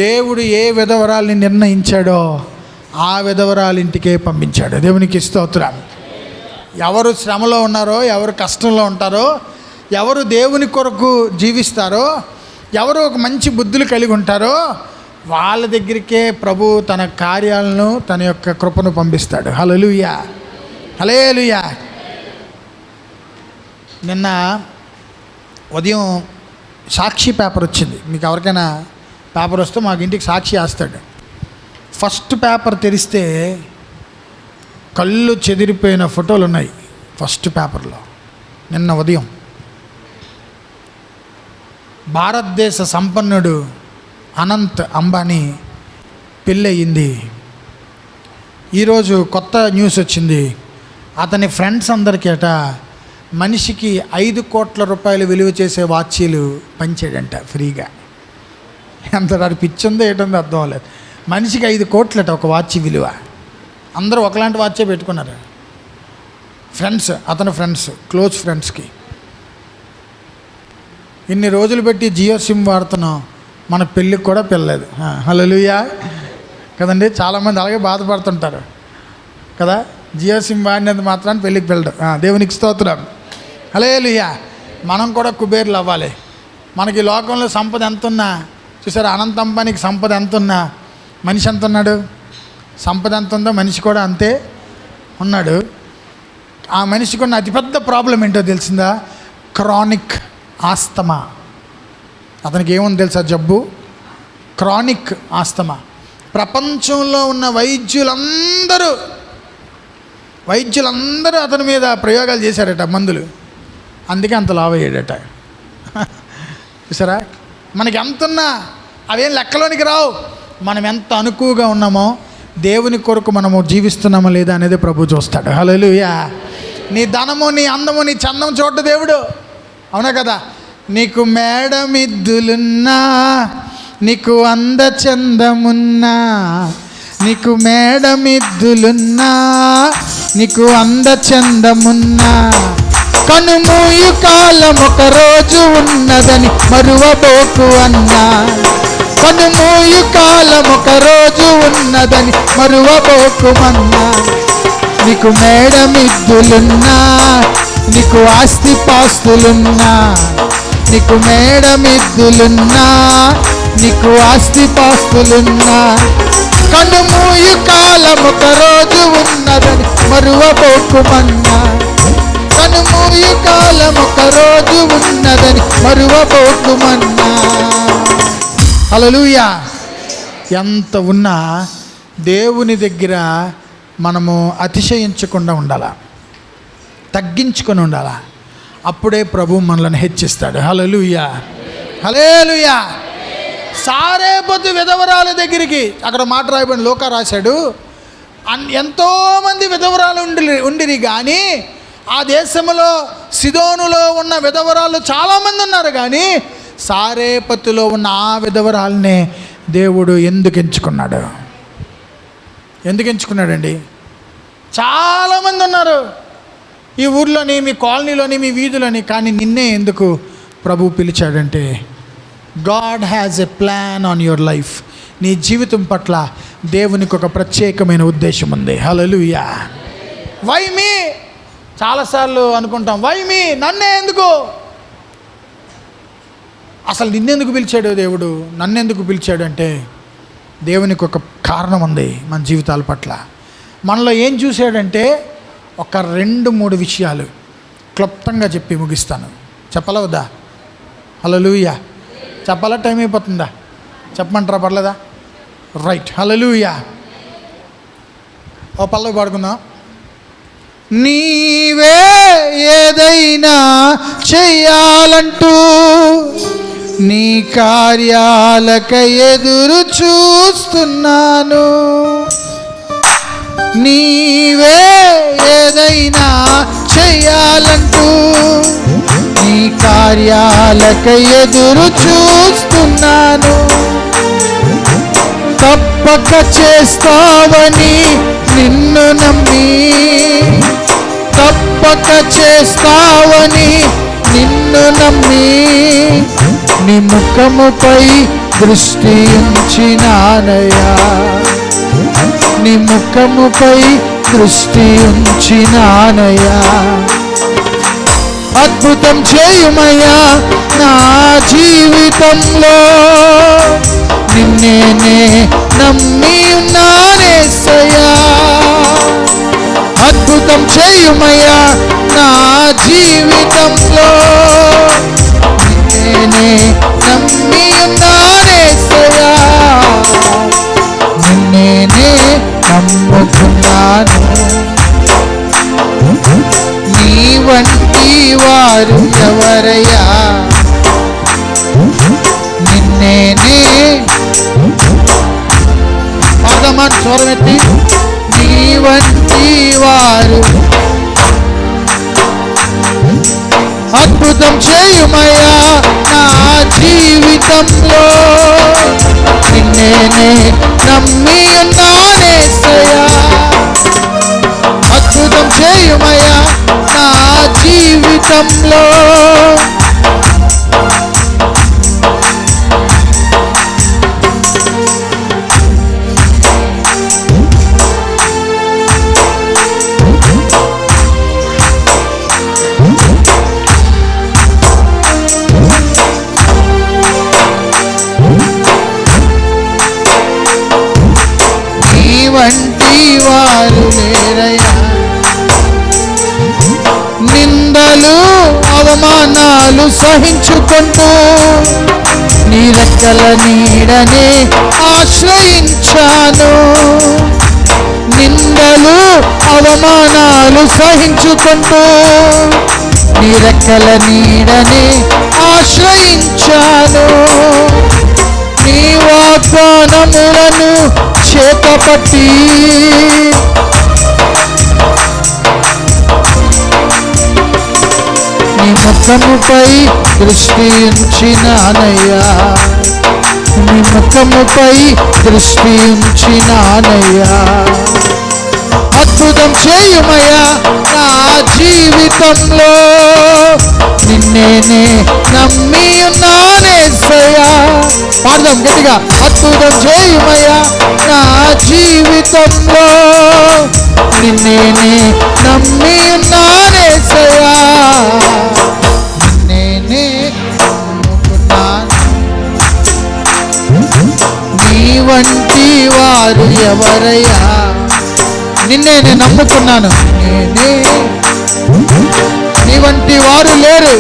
దేవుడు ఏ విధవరాల్ని నిర్ణయించాడో ఆ విధవరాలింటికే పంపించాడు. దేవునికి స్తోత్రం. ఎవరు శ్రమలో ఉన్నారో, ఎవరు కష్టంలో ఉంటారో, ఎవరు దేవుని కొరకు జీవిస్తారో, ఎవరు ఒక మంచి బుద్ధులు కలిగి ఉంటారో వాళ్ళ దగ్గరికే ప్రభు తన కార్యాలను, తన యొక్క కృపను పంపిస్తాడు. హల్లెలూయా, హల్లెలూయా. నిన్న ఉదయం సాక్షి పేపర్ వచ్చింది. మీకు ఎవరికైనా పేపర్ వస్తే మాకు ఇంటికి సాక్షి వేస్తాడు. ఫస్ట్ పేపర్ తెరిస్తే కళ్ళు చెదిరిపోయిన ఫోటోలు ఉన్నాయి ఫస్ట్ పేపర్లో. నిన్న ఉదయం భారతదేశ సంపన్నుడు అనంత్ అంబానీ పెళ్ళయింది. ఈరోజు కొత్త న్యూస్ వచ్చింది. అతని ఫ్రెండ్స్ అందరికీ మనిషికి 5 కోట్ల రూపాయలు విలువ చేసే వాచీలు పంచాడంట ఫ్రీగా. ఎంత పిచ్చిందో ఏంటందో అర్థం అవ్వలేదు. మనిషికి 5 కోట్లట ఒక వాచీ విలువ. అందరూ ఒకలాంటి వాచే పెట్టుకున్నారు. ఫ్రెండ్స్, అతని ఫ్రెండ్స్, క్లోజ్ ఫ్రెండ్స్కి. ఇన్ని రోజులు పెట్టి జియో సిమ్ వాడుతున్నాం, మన పెళ్ళికి కూడా పెళ్ళలేదు. హల్లెలూయా కదండి. చాలామంది అలాగే బాధపడుతుంటారు కదా. జియో సిమ్ వాడినంత మాత్రాన్ని పెళ్ళికి వెళ్ళడం. దేవునికి స్తోత్రం. హల్లెలూయా. మనం కూడా కుబేర్లు అవ్వాలి. మనకి లోకంలో సంపద ఎంత ఉన్నా, చూసారా, అనంత అంబానీకి సంపద ఎంత ఉన్నా మనిషి ఎంత ఉన్నాడు? సంపద ఎంత ఉందో మనిషి కూడా అంతే ఉన్నాడు. ఆ మనిషికి ఉన్న అతిపెద్ద ప్రాబ్లం ఏంటో తెలిసిందా? Chronic asthma. అతనికి ఏముంది తెలుసా జబ్బు? Chronic asthma. ప్రపంచంలో ఉన్న వైద్యులందరూ అతని మీద ప్రయోగాలు చేశారట, మందులు. అందుకే అంత లావయ్యాడట. చూసారా, మనకి ఎంత ఉన్నా అవేం లెక్కలోనికి రావు. మనం ఎంత అనుకువగా ఉన్నామో, దేవుని కొరకు మనము జీవిస్తున్నామో లేదా అనేది ప్రభు చూస్తాడు. హల్లెలూయా. నీ ధనము, నీ అందము, నీ చందం చూడ్డు దేవుడు. అవునా కదా? నీకు మేడమిద్దులున్నా, నీకు అందచందమున్నా, నీకు మేడమిద్దులున్నా, నీకు అందచందమున్నా, కనుమూయు కాలం ఒక రోజు ఉన్నదని మరువబోకు అన్నా. కనుమూయు కాలం ఒక రోజు ఉన్నదని మరువబోకుమన్నా. నీకు మేడమిద్దులున్నా, నీకు ఆస్తిపాస్తులున్నా, నీకు మేడమిద్దులున్నా, నీకు ఆస్తిపాస్తులున్నా, కనుమూయు కాలం ఒక రోజు ఉన్నదని మరువబోకుమన్నా, కనుమూయు కాలం ఒక రోజు ఉన్నదని మరువబోకుమన్నా. హల్లెలూయా. ఎంత ఉన్నా దేవుని దగ్గర మనము అతిశయించకుండా ఉండాలా, తగ్గించుకొని ఉండాలా. అప్పుడే ప్రభు మనల్ని హెచ్చిస్తాడు. హల్లెలూయా, హల్లెలూయా. సారేపతు విధవరాల దగ్గరికి, అక్కడ మాట రాయబడిన లోకా రాశాడు, ఎంతోమంది విధవరాలు ఉండిరి కానీ ఆ దేశంలో సిదోనులో ఉన్న విధవరాలు చాలామంది ఉన్నారు కానీ సారేపతులో ఉన్న ఆ విధవరాలనే దేవుడు ఎందుకు ఎంచుకున్నాడు? ఎందుకు ఎంచుకున్నాడండి? చాలామంది ఉన్నారు ఈ ఊర్లోని, మీ కాలనీలోని, మీ వీధిలోని, కానీ నిన్నే ఎందుకు ప్రభు పిలిచాడంటే God has a plan on your life. నీ జీవితం పట్ల దేవునికి ఒక ప్రత్యేకమైన ఉద్దేశం ఉంది. హల్లెలూయా. Why me? చాలాసార్లు అనుకుంటాం, వై మీ, నన్నే ఎందుకు? అసలు నిన్నెందుకు పిలిచాడు దేవుడు? నన్నెందుకు పిలిచాడు అంటే దేవునికి ఒక కారణం ఉంది మన జీవితాల పట్ల. మనలో ఏం చూశాడంటే ఒక 2-3 విషయాలు క్లుప్తంగా చెప్పి ముగిస్తాను. చెప్పాలా వద్దా? హల్లెలూయా. చెప్పాలా? టైం అయిపోతుందా? చెప్పమంటారా? పర్లేదా? రైట్. హల్లెలూయా. ఓ పల్లవి పాడుకుందాం. నీవే ఏదైనా చెయ్యాలంటూ నీ కార్యాలకై ఎదురు చూస్తున్నాను. నీవే ఏదైనా చెయ్యాలంటూ నీ కార్యాలకై ఎదురు చూస్తున్నాను. తప్పక చేస్తావని నిన్ను నమ్మి, తప్పక చేస్తావని నిన్ను నమ్మి నీ ముఖముపై దృష్టి ఉంచినానయ్యా, నీ ముఖముపై దృష్టి ఉంచినానయ్యా. అద్భుతం చేయుమయ్యా నా జీవితంలో, నిన్నే నమ్మి ఉన్నానేసయ్యా. అద్భుతం చేయుమయ్యా నా జీవితంలో, నిన్నే నమ్మి ఉన్నానేసయ్యా. నిన్నే నమ్ముకున్నాను. నీ వంటి వారు ఎవరయ్యా? నిన్నే పాడమా స్వరమెత్తి. నీ వంటి వారు అద్భుతం చేయుమయ్యా నా జీవితంలో, నిన్నే నమ్మి ఉన్నానేసయ్యా. అద్భుతం చేయుమయ్యా నా జీవితంలో. వంటి వారు లేరయ్యా. నిందలు అవమానాలు సహించుకుంటూ నీ రెక్కల నీడనే ఆశ్రయించాను. నిందలు అవమానాలు సహించుకుంటూ నీ రెక్కల నీడనే ఆశ్రయించాను. నీ వాగ్దానములను చేతపట్టి నీ ముఖముపై దృష్టి ఉంచినానయ్యా, నీ ముఖముపై దృష్టి ఉంచినానయ్యా. అద్భుతం చేయుమయ్యా నా జీవితంలో, నిన్నే నమ్మి ఉన్నానేసయ్యా. పాడదాం గట్టిగా. అద్భుతం చేయుమయ్యా నా జీవితంలో, నిన్నే నమ్మి ఉన్నానేసయ్యా. నిన్నే వంటి వారు ఎవరయ్యా? నిన్నే నేను నమ్ముకున్నాను, నీ వంటి వారు లేరు,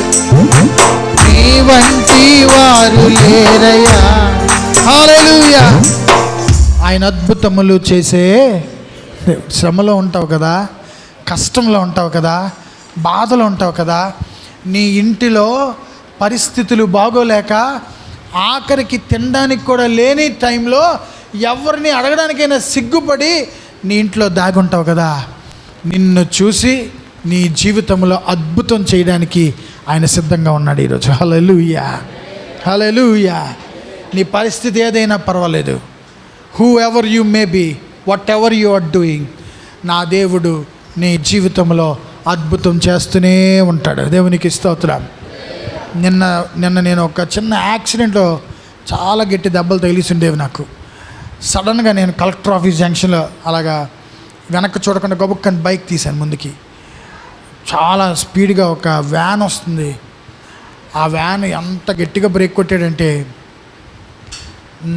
నీ వంటి వారు లేరయ్యా. హల్లెలూయా. ఆయన అద్భుతములు చేసే, శ్రమలో ఉంటావు కదా, కష్టంలో ఉంటావు కదా, బాధలో ఉంటావు కదా, నీ ఇంటిలో పరిస్థితులు బాగోలేక ఆఖరికి తినడానికి కూడా లేని టైంలో ఎవరిని అడగడానికైనా సిగ్గుపడి నీ ఇంట్లో దాగుంటావు కదా, నిన్ను చూసి నీ జీవితంలో అద్భుతం చేయడానికి ఆయన సిద్ధంగా ఉన్నాడు ఈరోజు. హల్లెలూయా, హల్లెలూయా. నీ పరిస్థితి ఏదైనా పర్వాలేదు, whoever you may be, whatever you are doing, నా దేవుడు నీ జీవితంలో అద్భుతం చేస్తూనే ఉంటాడు. దేవునికి స్తోత్రం. నిన్న నేను ఒక చిన్న యాక్సిడెంట్లో చాలా గట్టి దెబ్బలు తగిలిసిండేవి నాకు. సడన్గా నేను కలెక్టర్ ఆఫీస్ జంక్షన్లో అలాగా వెనక్కి చూడకుండా గబుక్కని బైక్ తీశాను ముందుకి. చాలా స్పీడ్గా ఒక వ్యాన్ వస్తుంది. ఆ వ్యాన్ ఎంత గట్టిగా బ్రేక్ కొట్టాడంటే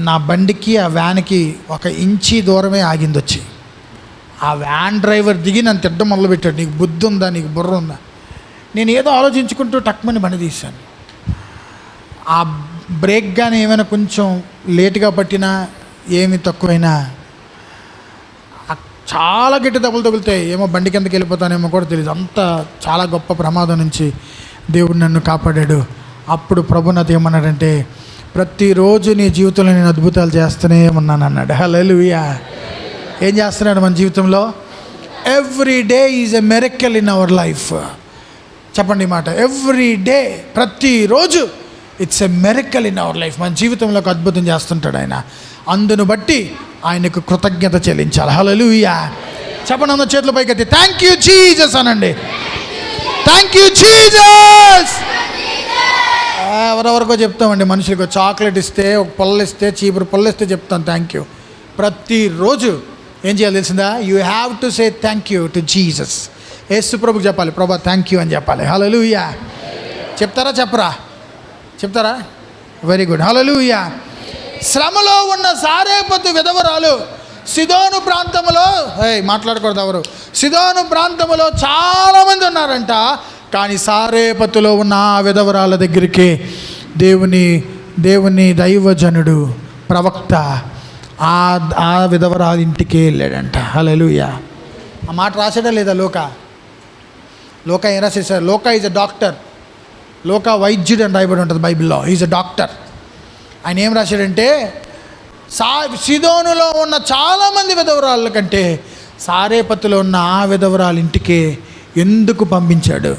నా బండికి ఆ వ్యాన్కి 1 ఇంచి దూరమే ఆగింది వచ్చి. ఆ వ్యాన్ డ్రైవర్ దిగి నన్ను తిట్టడం మొదలుపెట్టాడు, నీకు బుద్ధి ఉందా, నీకు బుర్ర ఉందా? నేను ఏదో ఆలోచించుకుంటూ టక్మని బండి తీశాను. ఆ బ్రేక్ కానీ ఏమైనా కొంచెం లేటుగా పట్టినా, ఏమి తక్కువైనా చాలా గట్టి దెబ్బలు తగులుతాయి. ఏమో బండి కిందకి వెళ్ళిపోతానేమో కూడా తెలియదు. అంత చాలా గొప్ప ప్రమాదం నుంచి దేవుడు నన్ను కాపాడాడు. అప్పుడు ప్రభు నాతో ఏమన్నాడంటే, ప్రతిరోజు నీ జీవితంలో నేను అద్భుతాలు చేస్తూనే ఉన్నాను అన్నాడు. హల్లెలూయా. ఏం చేస్తున్నాడు మన జీవితంలో? Every day is a miracle in our life. చెప్పండి ఈ మాట, ఎవ్రీ డే, ప్రతిరోజు it's a miracle in our life. మన జీవితంలో ఒక అద్భుతం చేస్తుంటాడు ఆయన. అందును బట్టి ఆయనకు కృతజ్ఞత చెల్లించాలి. హల్లెలూయా. చెప్పండి అందరూ చేతుల పైకి ఎత్తి థ్యాంక్ యూ జీసస్ అనండి. Thank you Jesus. ఎవరెవరికో చెప్తామండి, మనుషులకు చాక్లెట్ ఇస్తే, ఒక పొల్ల ఇస్తే, చీపురు పొల్ల ఇస్తే చెప్తాను థ్యాంక్ యూ. ప్రతిరోజు ఏం చేయాలి తెలిసిందా? You have to say thank you to Jesus. Yesu ప్రభుకి చెప్పాలి, ప్రభా థ్యాంక్ యూ అని చెప్పాలి. హల్లెలూయా. చెప్తారా చెప్పరా? చెప్తారా? Very good. హల్లెలూయా. శ్రమలో ఉన్న సారేపతు విధవరాలు సిదోను ప్రాంతంలో, మాట్లాడకూడదు ఎవరు, సిదోను ప్రాంతంలో చాలామంది ఉన్నారంట. కానీ సారేపతులో ఉన్న ఆ విధవరాల దగ్గరికి దేవుని దైవజనుడు ప్రవక్త ఆ విధవరాల ఇంటికి వెళ్ళాడంట. హల్లెలూయా. ఆ మాట రాసాడా లేదా? లోక ఏం రాసేసారు? లోక ఈజ్ అ డాక్టర్. లోక వైద్యుడు అని రాయబడి ఉంటుంది బైబిల్లో. Is a doctor. ఆయన ఏం రాశాడంటే, సిదోనులో ఉన్న చాలామంది విధవరాళ్ళ కంటే సారేపతులో ఉన్న ఆ విధవరాల ఇంటికి ఎందుకు పంపించాడు?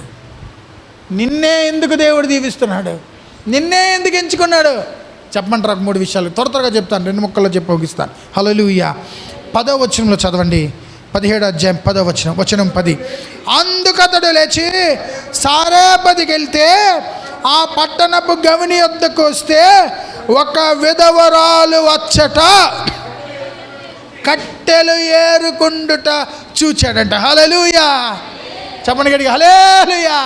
నిన్నే ఎందుకు దేవుడు దీవిస్తున్నాడు? నిన్నే ఎందుకు ఎంచుకున్నాడు? చెప్పమంటారు? 3 విషయాలు త్వరగా చెప్తాను, 2 ముక్కల్లో చెప్పి ముగిస్తాను. హల్లెలూయా. 10వ వచనంలో చదవండి. 17వ అధ్యాయం 10వ వచనం, వచనం 10. అందుకతడు లేచి సారేపతికి వెళ్తే ఆ పట్టణపు గవిని వద్దకు వస్తే ఒక విధవరాలు వచ్చట కట్టెలు ఏరుకుండుట చూచాడంట. హల్లెలూయా. చెప్పండి గట్టిగా హల్లెలూయా.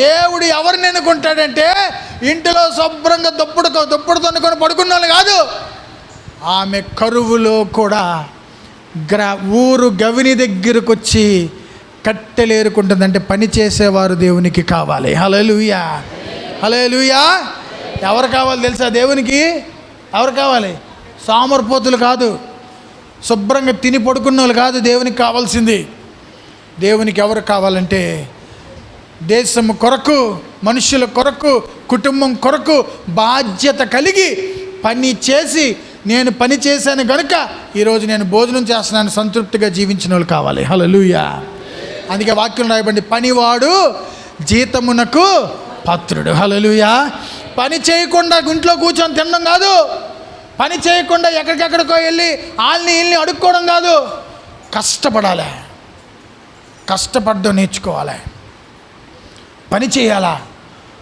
దేవుడు ఎవరిని ఎన్నుకుంటాడంటే, ఇంటిలో శుభ్రంగా దుప్పటితో అనుకొని పడుకున్న వాళ్ళు కాదు. ఆమె కరువులో కూడా ఊరు గవిని దగ్గరకు వచ్చి కట్టెలు ఏరుకుంటుందంటే పని చేసేవారు దేవునికి కావాలి. హల్లెలూయా, హల్లెలూయా. ఎవరు కావాలి తెలుసా దేవునికి? ఎవరు కావాలి? సోమరిపోతులు కాదు, శుభ్రంగా తిని పడుకున్న వాళ్ళు కాదు దేవునికి కావాల్సింది. దేవునికి ఎవరు కావాలంటే, దేశం కొరకు, మనుషుల కొరకు, కుటుంబం కొరకు బాధ్యత కలిగి పని చేసి, నేను పని చేశాను కనుక ఈరోజు నేను భోజనం చేస్తున్నాను సంతృప్తిగా జీవించిన వాళ్ళు కావాలి. హల్లెలూయా. అందుకే వాక్యం రాయబడి, పనివాడు జీతమునకు పాత్రుడు. హల్లెలూయా. పని చేయకుండా ఇంట్లో కూర్చొని తినడం కాదు, పని చేయకుండా ఎక్కడికెక్కడికో వెళ్ళి వాళ్ళని వీళ్ళని అడుక్కోవడం కాదు. కష్టపడాలి, కష్టపడడం నేర్చుకోవాలి, పని చేయాలా,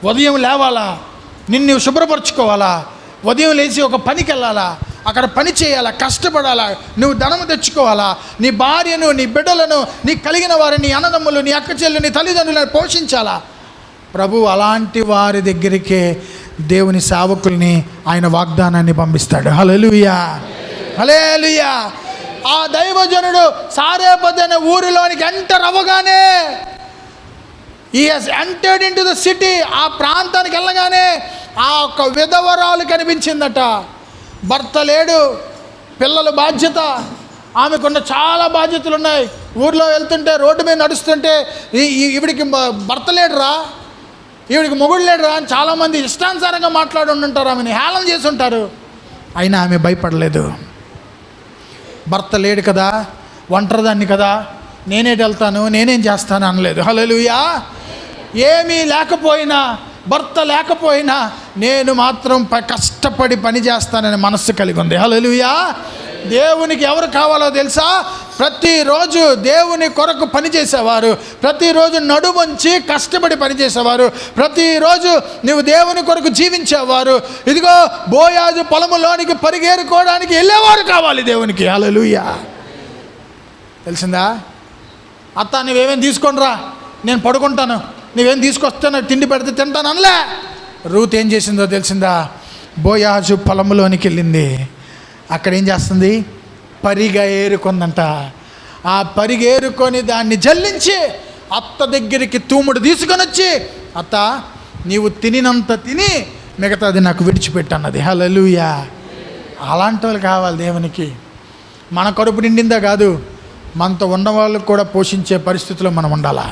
ఉదయం లేవాలా, నిన్ను శుభ్రపరచుకోవాలా, ఉదయం లేచి ఒక పనికి వెళ్ళాలా, అక్కడ పని చేయాలా, కష్టపడాలా, నువ్వు ధనము తెచ్చుకోవాలా, నీ భార్యను, నీ బిడ్డలను, నీ కలిగిన వారిని, నీ అన్నదమ్ములు, నీ అక్క చెల్లెలు, నీ తల్లిదండ్రులను పోషించాలా. ప్రభు అలాంటి వారి దగ్గరికే దేవుని సేవకుల్ని ఆయన వాగ్దానాన్ని పంపిస్తాడు. హల్లెలూయా. హల్లెలూయా. ఆ దైవజనుడు సారేపత్ అనే ఊరిలోనికి ఎంటర్ అవ్వగానే he has entered into the city. ఆ ప్రాంతానికి వెళ్ళగానే ఆ ఒక్క విధవరాలు కనిపించిందట. భర్త లేడు, పిల్లల బాధ్యత, ఆమెకున్న చాలా బాధ్యతలు ఉన్నాయి. ఊర్లో వెళ్తుంటే, రోడ్డు మీద నడుస్తుంటే ఈవిడికి భర్త లేడురా, ఈవిడికి మొగుడు లేడురా అని చాలామంది ఇష్టానుసారంగా మాట్లాడి ఉంటుంటారు, ఆమెను హేళన చేసి ఉంటారు. అయినా ఆమె భయపడలేదు. భర్త లేడు కదా, ఒంటరిదాన్ని కదా, నేనేటి వెళ్తాను, నేనేం చేస్తాను అనలేదు. హల్లెలూయా. ఏమీ లేకపోయినా, భర్త లేకపోయినా నేను మాత్రం కష్టపడి పని చేస్తానని మనస్సు కలిగి ఉంది. హల్లెలూయా. దేవునికి ఎవరు కావాలో తెలుసా? ప్రతిరోజు దేవుని కొరకు పనిచేసేవారు, ప్రతిరోజు నడుమంచి కష్టపడి పనిచేసేవారు, ప్రతిరోజు నువ్వు దేవుని కొరకు జీవించేవారు. ఇదిగో బోయాజు పొలములోనికి పరిగెరుకోవడానికి వెళ్ళేవారు కావాలి దేవునికి. హల్లెలూయా. తెలిసిందా? అత్త నువ్వేమేం తీసుకొనిరా, నేను పడుకుంటాను, నువ్వేం తీసుకొస్తాను, తిండి పెడితే తింటాను అనలే. రూత్ ఏం చేసిందో తెలిసిందా? బోయాజు పొలంలోనికి వెళ్ళింది. అక్కడ ఏం చేస్తుంది? పరిగ ఏరుకుందంట. ఆ పరిగేరుకొని దాన్ని జల్లించి అత్త దగ్గరికి తూముడు తీసుకొని వచ్చి, అత్త నీవు తినినంత తిని మిగతాది నాకు విడిచిపెట్టన్నది. హల్లెలూయా. అలాంటి వాళ్ళు కావాలి దేవునికి. మన కడుపు నిండిందా కాదు, మనతో ఉన్నవాళ్ళు కూడా పోషించే పరిస్థితిలో మనం ఉండాలా.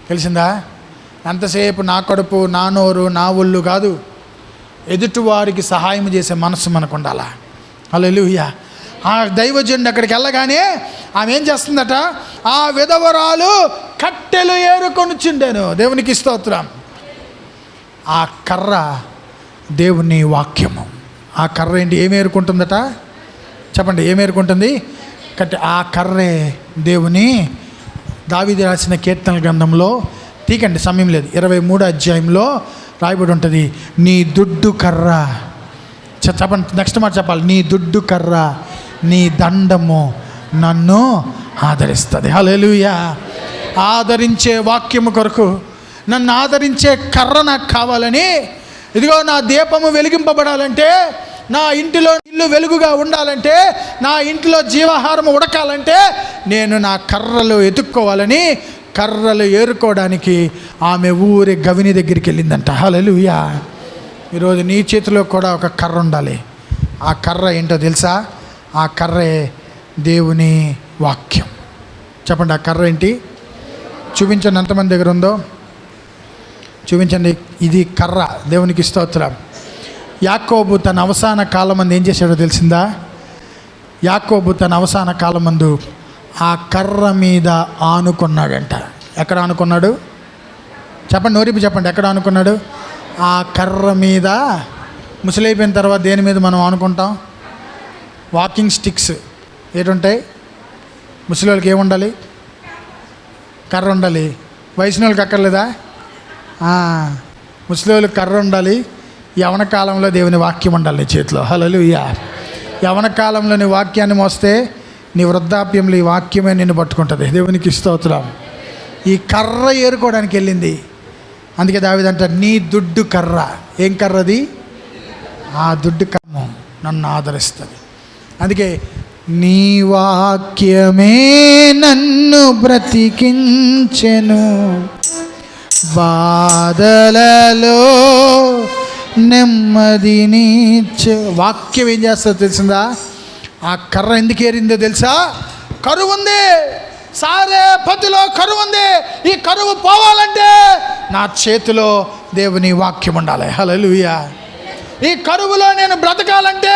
తెలిసిందా? ఎంతసేపు నా కడుపు, నా నోరు, నా ఒళ్ళు కాదు, ఎదుటివారికి సహాయం చేసే మనసు మనకు ఉండాలా. హల్లెలూయా. ఆ దైవజనుడు అక్కడికి వెళ్ళగానే ఆమె ఏం చేస్తుందట? ఆ విధవరాలు కట్టెలు ఏరుకొని చుండాను. దేవునికి స్తోత్రం. ఆ కర్ర దేవుని వాక్యము. ఆ కర్ర ఏంటి? ఏమి ఏరుకుంటుందట? చెప్పండి, ఏమి ఏరుకుంటుంది? ఆ కర్రే దేవుని. దావీదు రాసిన కీర్తన గ్రంథంలో, తీకండి సమయం లేదు, 23వ అధ్యాయంలో రాయబడి ఉంటుంది, నీ దుడ్డు కర్ర. చెప్పండి, నెక్స్ట్ మాట చెప్పాలి, నీ దుడ్డు కర్ర, నీ దండము నన్ను ఆదరిస్తుంది. హల్లెలూయా. ఆదరించే వాక్యము కొరకు, నన్ను ఆదరించే కర్ర నాకు కావాలని, ఇదిగో నా దీపము వెలిగింపబడాలంటే, నా ఇంటిలో ఇల్లు వెలుగుగా ఉండాలంటే, నా ఇంట్లో జీవాహారం ఉడకాలంటే నేను నా కర్రలు ఎత్తుక్కోవాలని కర్రలు ఏరుకోవడానికి ఆమె ఊరి గవిని దగ్గరికి వెళ్ళిందంట. హల్లెలూయా. ఈరోజు నీ చేతిలో కూడా ఒక కర్ర ఉండాలి. ఆ కర్ర ఏంటో తెలుసా? ఆ కర్రే దేవుని వాక్యం. చెప్పండి, ఆ కర్ర ఏంటి? చూపించండి, ఎంతమంది దగ్గర ఉందో చూపించండి. ఇది కర్ర. దేవునికి స్తోత్రం. యాకోబు తన అవసాన కాలమందు ఏం చేశాడో తెలిసిందా? యాకోబు తన అవసాన కాలమందు ఆ కర్ర మీద ఆనుకున్నాడంట. ఎక్కడ ఆనుకున్నాడు? చెప్పండి, నోరిపి చెప్పండి, ఎక్కడ ఆనుకున్నాడు? ఆ కర్ర మీద. ముసలైపోయిన తర్వాత దేని మీద మనం ఆనుకుంటాం? Walking sticks ఏటుంటాయి? ముసలి వాళ్ళకి ఏముండాలి? కర్ర ఉండాలి. వయసున వాళ్ళకి అక్కర్లేదా? ముసలి వాళ్ళకి కర్ర ఉండాలి. యవన కాలంలో దేవుని వాక్యం ఉండాలి నీ చేతిలో. హల్లెలూయా. యవన కాలంలో నీ వాక్యాన్ని మోస్తే నీ వృద్ధాప్యంలో ఈ వాక్యమే నిన్ను పట్టుకుంటుంది. దేవునికి స్తోత్రం. ఈ కర్ర ఏరుకోవడానికి వెళ్ళింది. అందుకే దావీదు అంటాడు, నీ దుడ్డు కర్ర. ఏం కర్రది? ఆ దుడ్డు కర్ర నన్ను ఆదరిస్తుంది. అందుకే నీ వాక్యమే నన్ను బ్రతికించెను, బాధలలో నెమ్మదినిచ్చే. వాక్యం ఏం చేస్తుందో తెలిసిందా? ఆ కర్ర ఎందుకు ఏరిందో తెలుసా? కరువు ఉంది, సారేపతిలో కరువు ఉంది. ఈ కరువు పోవాలంటే నా చేతిలో దేవుని వాక్యం ఉండాలి. హల్లెలూయా. ఈ కరువులో నేను బ్రతకాలంటే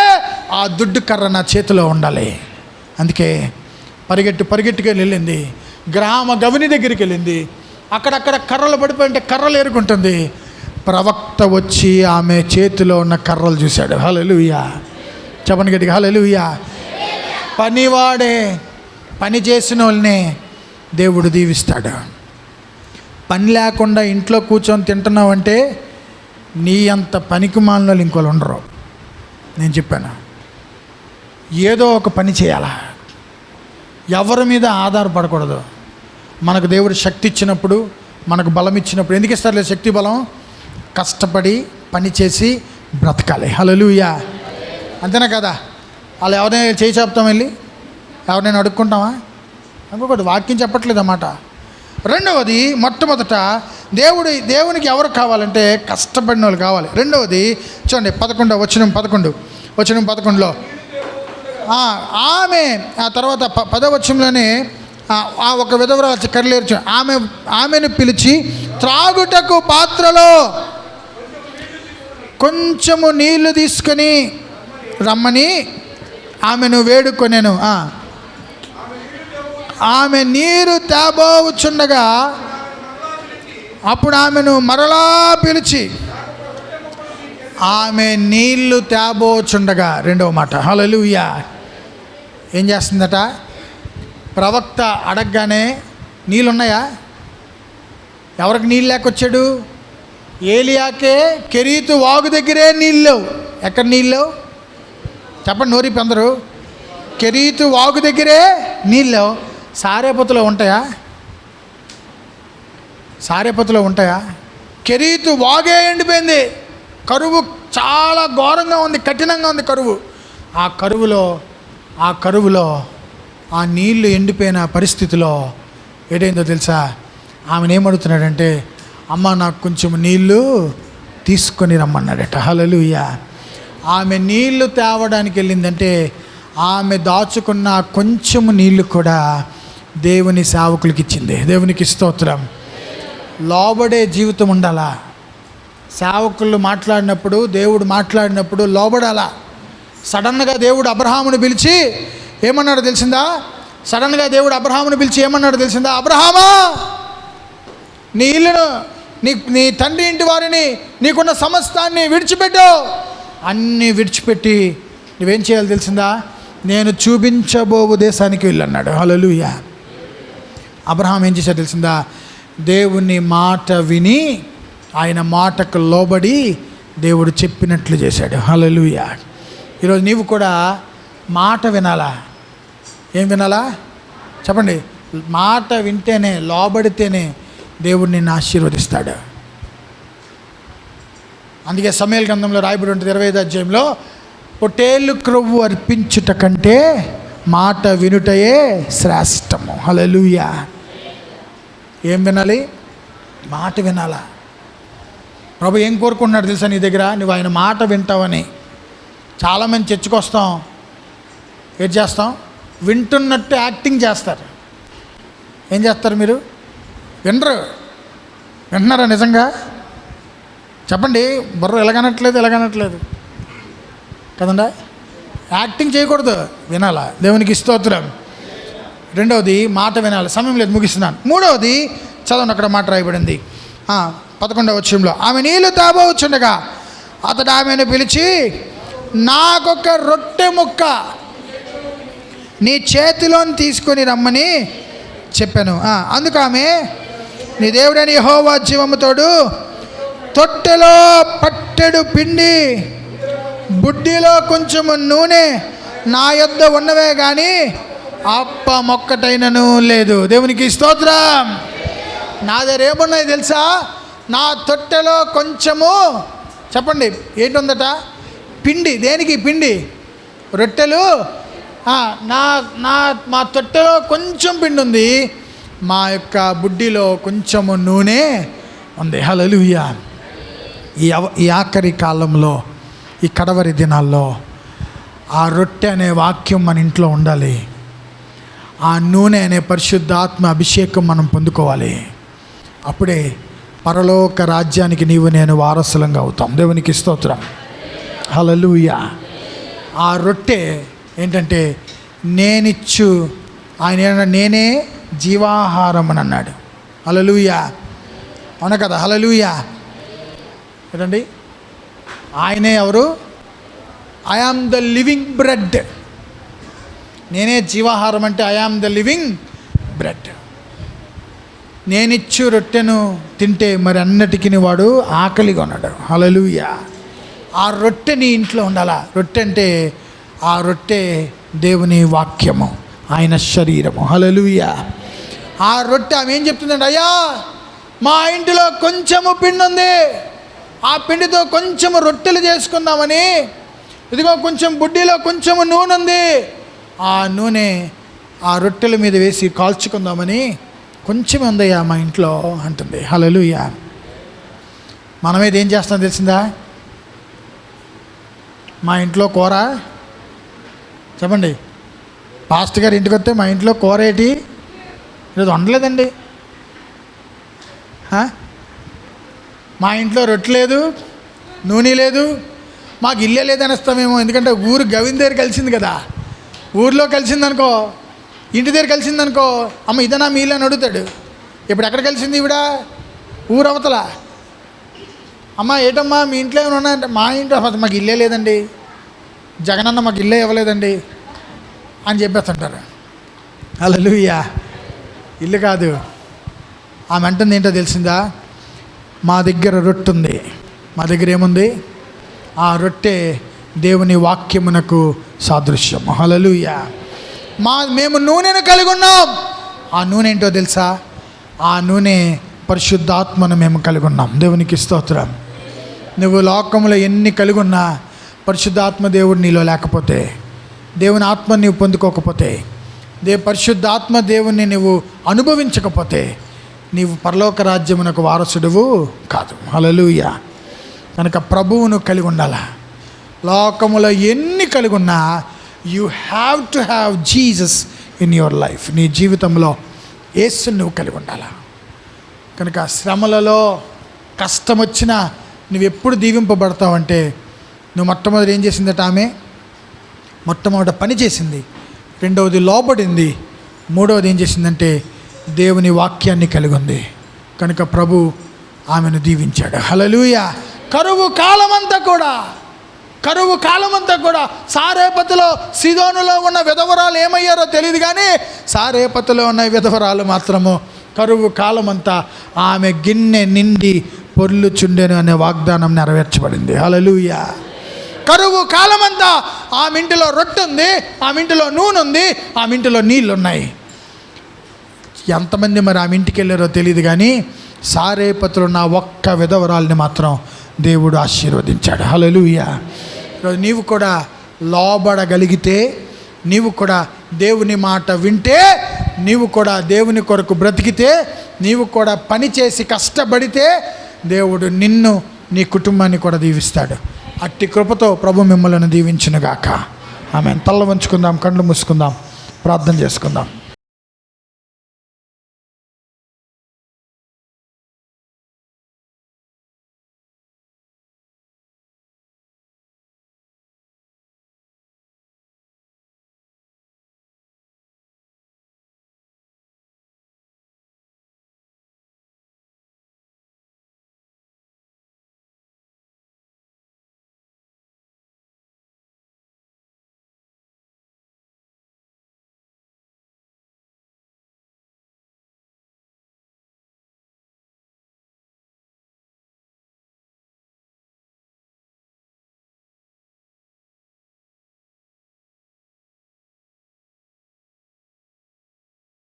ఆ దుడ్డు కర్ర నా చేతిలో ఉండాలి. అందుకే పరిగెట్టుకొని వెళ్ళింది. గ్రామ గవిని దగ్గరికి వెళ్ళింది. అక్కడక్కడ కర్రలు పడిపోయింటే కర్రలు ఏరుకుంటుంది. ప్రవక్త వచ్చి ఆమె చేతిలో ఉన్న కర్రలు చూశాడు. హల్లెలూయా. చెప్పండి గట్టిగా, హల్లెలూయా. పనివాడే, పని చేసిన వాళ్ళనే దేవుడు దీవిస్తాడు. పని లేకుండా ఇంట్లో కూర్చొని తింటున్నావంటే నీ అంత పనికి మాలిన వాళ్ళు ఇంకోళ్ళు ఉండరు. నేను చెప్పాను, ఏదో ఒక పని చేయాలా, ఎవరి మీద ఆధారపడకూడదు. మనకు దేవుడు శక్తి ఇచ్చినప్పుడు, మనకు బలం ఇచ్చినప్పుడు, ఎందుకు ఇస్తారులే శక్తి బలం? కష్టపడి పని చేసి బ్రతకాలి. హల్లెలూయా. అంతేనా కదా? వాళ్ళు ఎవరైనా చేయి చెప్తాం వెళ్ళి ఎవరినైనా అడుక్కుంటామా? ఇంకొకటి వాక్యం చెప్పట్లేదు అన్నమాట. రెండవది, మొట్టమొదట దేవునికి ఎవరు కావాలంటే కష్టపడిన వాళ్ళు కావాలి. రెండవది చూడండి 11:11లో ఆమె, ఆ తర్వాత 10వ వచనంలోనే ఆ ఒక విధవరాలు కర్లేర్చు ఆమెను పిలిచి త్రాగుటకు పాత్రలో కొంచెము నీళ్లు తీసుకొని రమ్మని ఆమెను వేడుకొనెను. ఆమె నీరు తేబోచుండగా అప్పుడు ఆమెను మరలా పిలిచి ఆమె నీళ్లు తేబోచుండగా, రెండవ మాట హల్లెలూయా, ఏం చేస్తుందట? ప్రవక్త అడగగానే నీళ్ళు ఉన్నాయా? ఎవరికి నీళ్ళు లేకొచ్చాడు? ఏలియాకే కెరీతు వాగు దగ్గరే నీళ్ళు. ఎక్కడ నీళ్ళు చెప్పండి, నోరిపి అందరూ. కెరీతు వాగు దగ్గరే నీళ్ళు. సారేపతిలో ఉంటాయా? సారేపతిలో ఉంటాయా? కెరీతు వాగే ఎండిపోయింది. కరువు చాలా ఘోరంగా ఉంది, కఠినంగా ఉంది కరువు. ఆ కరువులో ఆ నీళ్లు ఎండిపోయిన పరిస్థితిలో ఏదైందో తెలుసా? ఆమెను ఏమడుగుతున్నాడంటే, అమ్మ నాకు కొంచెం నీళ్ళు తీసుకొని రమ్మన్నాడట. హల్లెలూయా. ఆమె నీళ్లు తేవడానికి వెళ్ళిందంటే ఆమె దాచుకున్న కొంచెము నీళ్లు కూడా దేవుని సేవకులకి ఇచ్చింది. దేవునికి స్తోత్రం. లోబడే జీవితం ఉండాలా. సేవకులు మాట్లాడినప్పుడు, దేవుడు మాట్లాడినప్పుడు లోబడాలా. సడన్గా దేవుడు అబ్రహామును పిలిచి ఏమన్నాడు తెలిసిందా? ఏమన్నాడు తెలిసిందా? అబ్రహామా, నీ ఇల్లును, నీ తండ్రి ఇంటి వారిని, నీకున్న సమస్తాన్ని విడిచిపెట్టు. అన్నీ విడిచిపెట్టి నువ్వేం చేయాలి తెలిసిందా? నేను చూపించబోవు దేశానికి వెళ్ళన్నాడు. హల్లెలూయా. అబ్రహాం ఏం చేశాడు తెలిసిందా? దేవుని మాట విని ఆయన మాటకు లోబడి దేవుడు చెప్పినట్లు చేశాడు. హల్లెలూయా. ఈరోజు నీవు కూడా మాట వినాలా. ఏం వినాలా చెప్పండి? మాట వింటేనే, లోబడితేనే దేవుడు నిన్ను ఆశీర్వదిస్తాడు. అందుకే సమూయేలు గ్రంథంలో రాయబడి ఉంటుంది 25వ అధ్యాయంలో, పొట్టేలు క్రొవ్వు అర్పించుట కంటే మాట వినుటయే శ్రేష్టము. హల్లెలూయా. ఏం వినాలి? మాట వినాలా. ప్రభు ఏం కోరుకుంటున్నాడు తెలుసా నీ దగ్గర? నువ్వు ఆయన మాట వింటావని. చాలామంది చర్చికి వస్తాం, ఏం చేస్తాం? వింటున్నట్టు యాక్టింగ్ చేస్తారు. ఏం చేస్తారు మీరు? వింటున్నారా నిజంగా? చెప్పండి. బుర్ర ఎలాగనట్లేదు కదండా. యాక్టింగ్ చేయకూడదు, వినాలా. దేవునికి స్తోత్రం. రెండవది మాట వినాలి. సమయం లేదు, ముగిస్తున్నాను. మూడవది చదవండి, అక్కడ మాట రాయబడింది 11వ వచనంలో. ఆమె నీళ్లు తాబోచుండగా అతడు ఆమెను పిలిచి, నాకొక రొట్టె ముక్క నీ చేతిలోని తీసుకొని రమ్మని చెప్పాను. అందుకు ఆమె, నీ దేవుడని యెహోవా జీవముతోడు తొట్టెలో పట్టెడు పిండి, బుడ్డిలో కొంచెము నూనె నా యొద్ద ఉన్నవే కానీ అప్పమొక్కటైనను లేదు. దేవునికి స్తోత్రం. నా దగ్గర ఏమున్నాయి తెలుసా? నా తొట్టెలో కొంచెము, చెప్పండి ఏంటుందట? పిండి. దేనికి పిండి? రొట్టెలు. మా తొట్టెలో కొంచెం పిండి ఉంది, మా యొక్క బుడ్డిలో కొంచెము నూనె ఉంది. హల్లెలూయా. ఈ ఆఖరి కాలంలో, ఈ కడవరి దినాల్లో ఆ రొట్టె అనే వాక్యం మన ఇంట్లో ఉండాలి. ఆ నూనె అనే పరిశుద్ధాత్మ అభిషేకం మనం పొందుకోవాలి. అప్పుడే పరలోక రాజ్యానికి నీవు నేను వారసులంగా అవుతాం. దేవునికి స్తోత్రం. హల్లెలూయా. ఆ రొట్టె ఏంటంటే నేనిచ్చు, ఆయన నేనే జీవాహారం అని అన్నాడు. హల్లెలూయా. అవునా కదా? హల్లెలూయా. ఏంటండి? ఆయనే ఎవరు? I am the living bread. నేనే జీవాహారం అంటే I am the living bread. నేనిచ్చు రొట్టెను తింటే మరి అన్నిటికీ వాడు ఆకలిగా ఉన్నాడు. హల్లెలూయా. ఆ రొట్టె నీ ఇంట్లో ఉండాలా. రొట్టె అంటే ఆ రొట్టె దేవుని వాక్యము, ఆయన శరీరము. హల్లెలూయా. ఆ రొట్టె ఆమె ఏం చెప్తుందంటే, అయ్యా మా ఇంటిలో కొంచెము పిండి ఉంది, ఆ పిండితో కొంచెము రొట్టెలు చేసుకుందామని ఇదిగో కొంచెం బుడ్డిలో కొంచెం నూనె ఉంది, ఆ నూనె ఆ రొట్టెల మీద వేసి కాల్చుకుందామని కొంచెం ఉందయ్యా మా ఇంట్లో అంటుంది. హల్లెలూయా. మనమేది ఏం చేస్తాం తెలిసిందా? మా ఇంట్లో కూర చెప్పండి, పాస్టర్ గారు ఇంటికి వస్తే మా ఇంట్లో కూర ఏంటి ఈరోజు వండలేదండి, మా ఇంట్లో రొట్టె లేదు, నూనె లేదు, మాకు ఇల్లే లేదనిస్తామేమో. ఎందుకంటే ఊరు గవిని దగ్గర కలిసింది కదా, ఊరిలో కలిసిందనుకో, ఇంటి దగ్గర కలిసిందనుకో, అమ్మ ఇదనా మీలు అని అడుగుతాడు. ఇప్పుడు ఎక్కడ కలిసింది ఈవిడ? ఊరు అవతల. అమ్మ ఏటమ్మా మీ ఇంట్లో ఏమైనా ఉన్నాయంటే, మా ఇంట్లో మాకు ఇల్లే లేదండి, జగనన్న మాకు ఇల్లే ఇవ్వలేదండి అని చెప్పేస్తుంటారు. హల్లెలూయా. ఇల్లు కాదు, ఆమె అంటుంది ఏంటో తెలిసిందా? మా దగ్గర రొట్టె ఉంది. మా దగ్గర ఏముంది? ఆ రొట్టె దేవుని వాక్యమునకు సాదృశ్యం. హల్లెలూయా. మేము నూనెను కలిగి ఉన్నాం. ఆ నూనె ఏంటో తెలుసా? ఆ నూనె పరిశుద్ధాత్మను మేము కలిగి ఉన్నాం. దేవునికి స్తోత్రం. నువ్వు లోకంలో ఎన్ని కలిగి ఉన్నా పరిశుద్ధాత్మ దేవుడు నీలో లేకపోతే, దేవుని ఆత్మని నీవు పొందుకోకపోతే, పరిశుద్ధాత్మ దేవుణ్ణి నువ్వు అనుభవించకపోతే నీవు పరలోక రాజ్యమునకు వారసుడువు కాదు. హల్లెలూయా. కనుక ప్రభువును కలిగి ఉండాలా. లోకములో ఎన్ని కలిగి ఉన్నా you have to have Jesus in your life. నీ జీవితంలో యేసుని నువ్వు కలిగి ఉండాలా. కనుక శ్రమలలో కష్టం వచ్చినా నువ్వు ఎప్పుడు దీవింపబడతావంటే, నువ్వు మొట్టమొదటి ఏం చేసిందట? ఆమె మొట్టమొదటి పని చేసింది, రెండవది లోబడింది, మూడవది ఏం చేసిందంటే దేవుని వాక్యాన్ని కలిగి ఉంది. కనుక ప్రభు ఆమెను దీవించాడు. హల్లెలూయా. కరువు కాలమంతా కూడా సారేపతిలో సీదోనులో ఉన్న విధవరాలు ఏమయ్యారో తెలియదు, కానీ సారేపతిలో ఉన్న విధవరాలు మాత్రము కరువు కాలమంతా ఆమె గిన్నె నిండి పొర్లుచుండెను అనే వాగ్దానం నెరవేర్చబడింది. హల్లెలూయా. కరువు కాలమంతా ఆమె ఇంటిలో రొట్టె ఉంది, ఆమె ఇంటిలో నూనె ఉంది, ఆమె ఇంటిలో నీళ్ళు ఉన్నాయి. ఎంతమంది మరి ఆమె ఇంటికి వెళ్ళారో తెలియదు, కానీ సారేపతిలో ఉన్న ఒక్క విధవరాల్ని మాత్రం దేవుడు ఆశీర్వదించాడు. హల్లెలూయా. నీవు కూడా లోబడగలిగితే, నీవు కూడా దేవుని మాట వింటే, నీవు కూడా దేవుని కొరకు బ్రతికితే, నీవు కూడా పని చేసి కష్టపడితే దేవుడు నిన్ను నీ కుటుంబాన్ని కూడా దీవిస్తాడు. అట్టి కృపతో ప్రభు మిమ్మల్ని దీవించునుగాక. ఆమె తల్ల వంచుకుందాం, కళ్ళు మూసుకుందాం, ప్రార్థన చేసుకుందాం.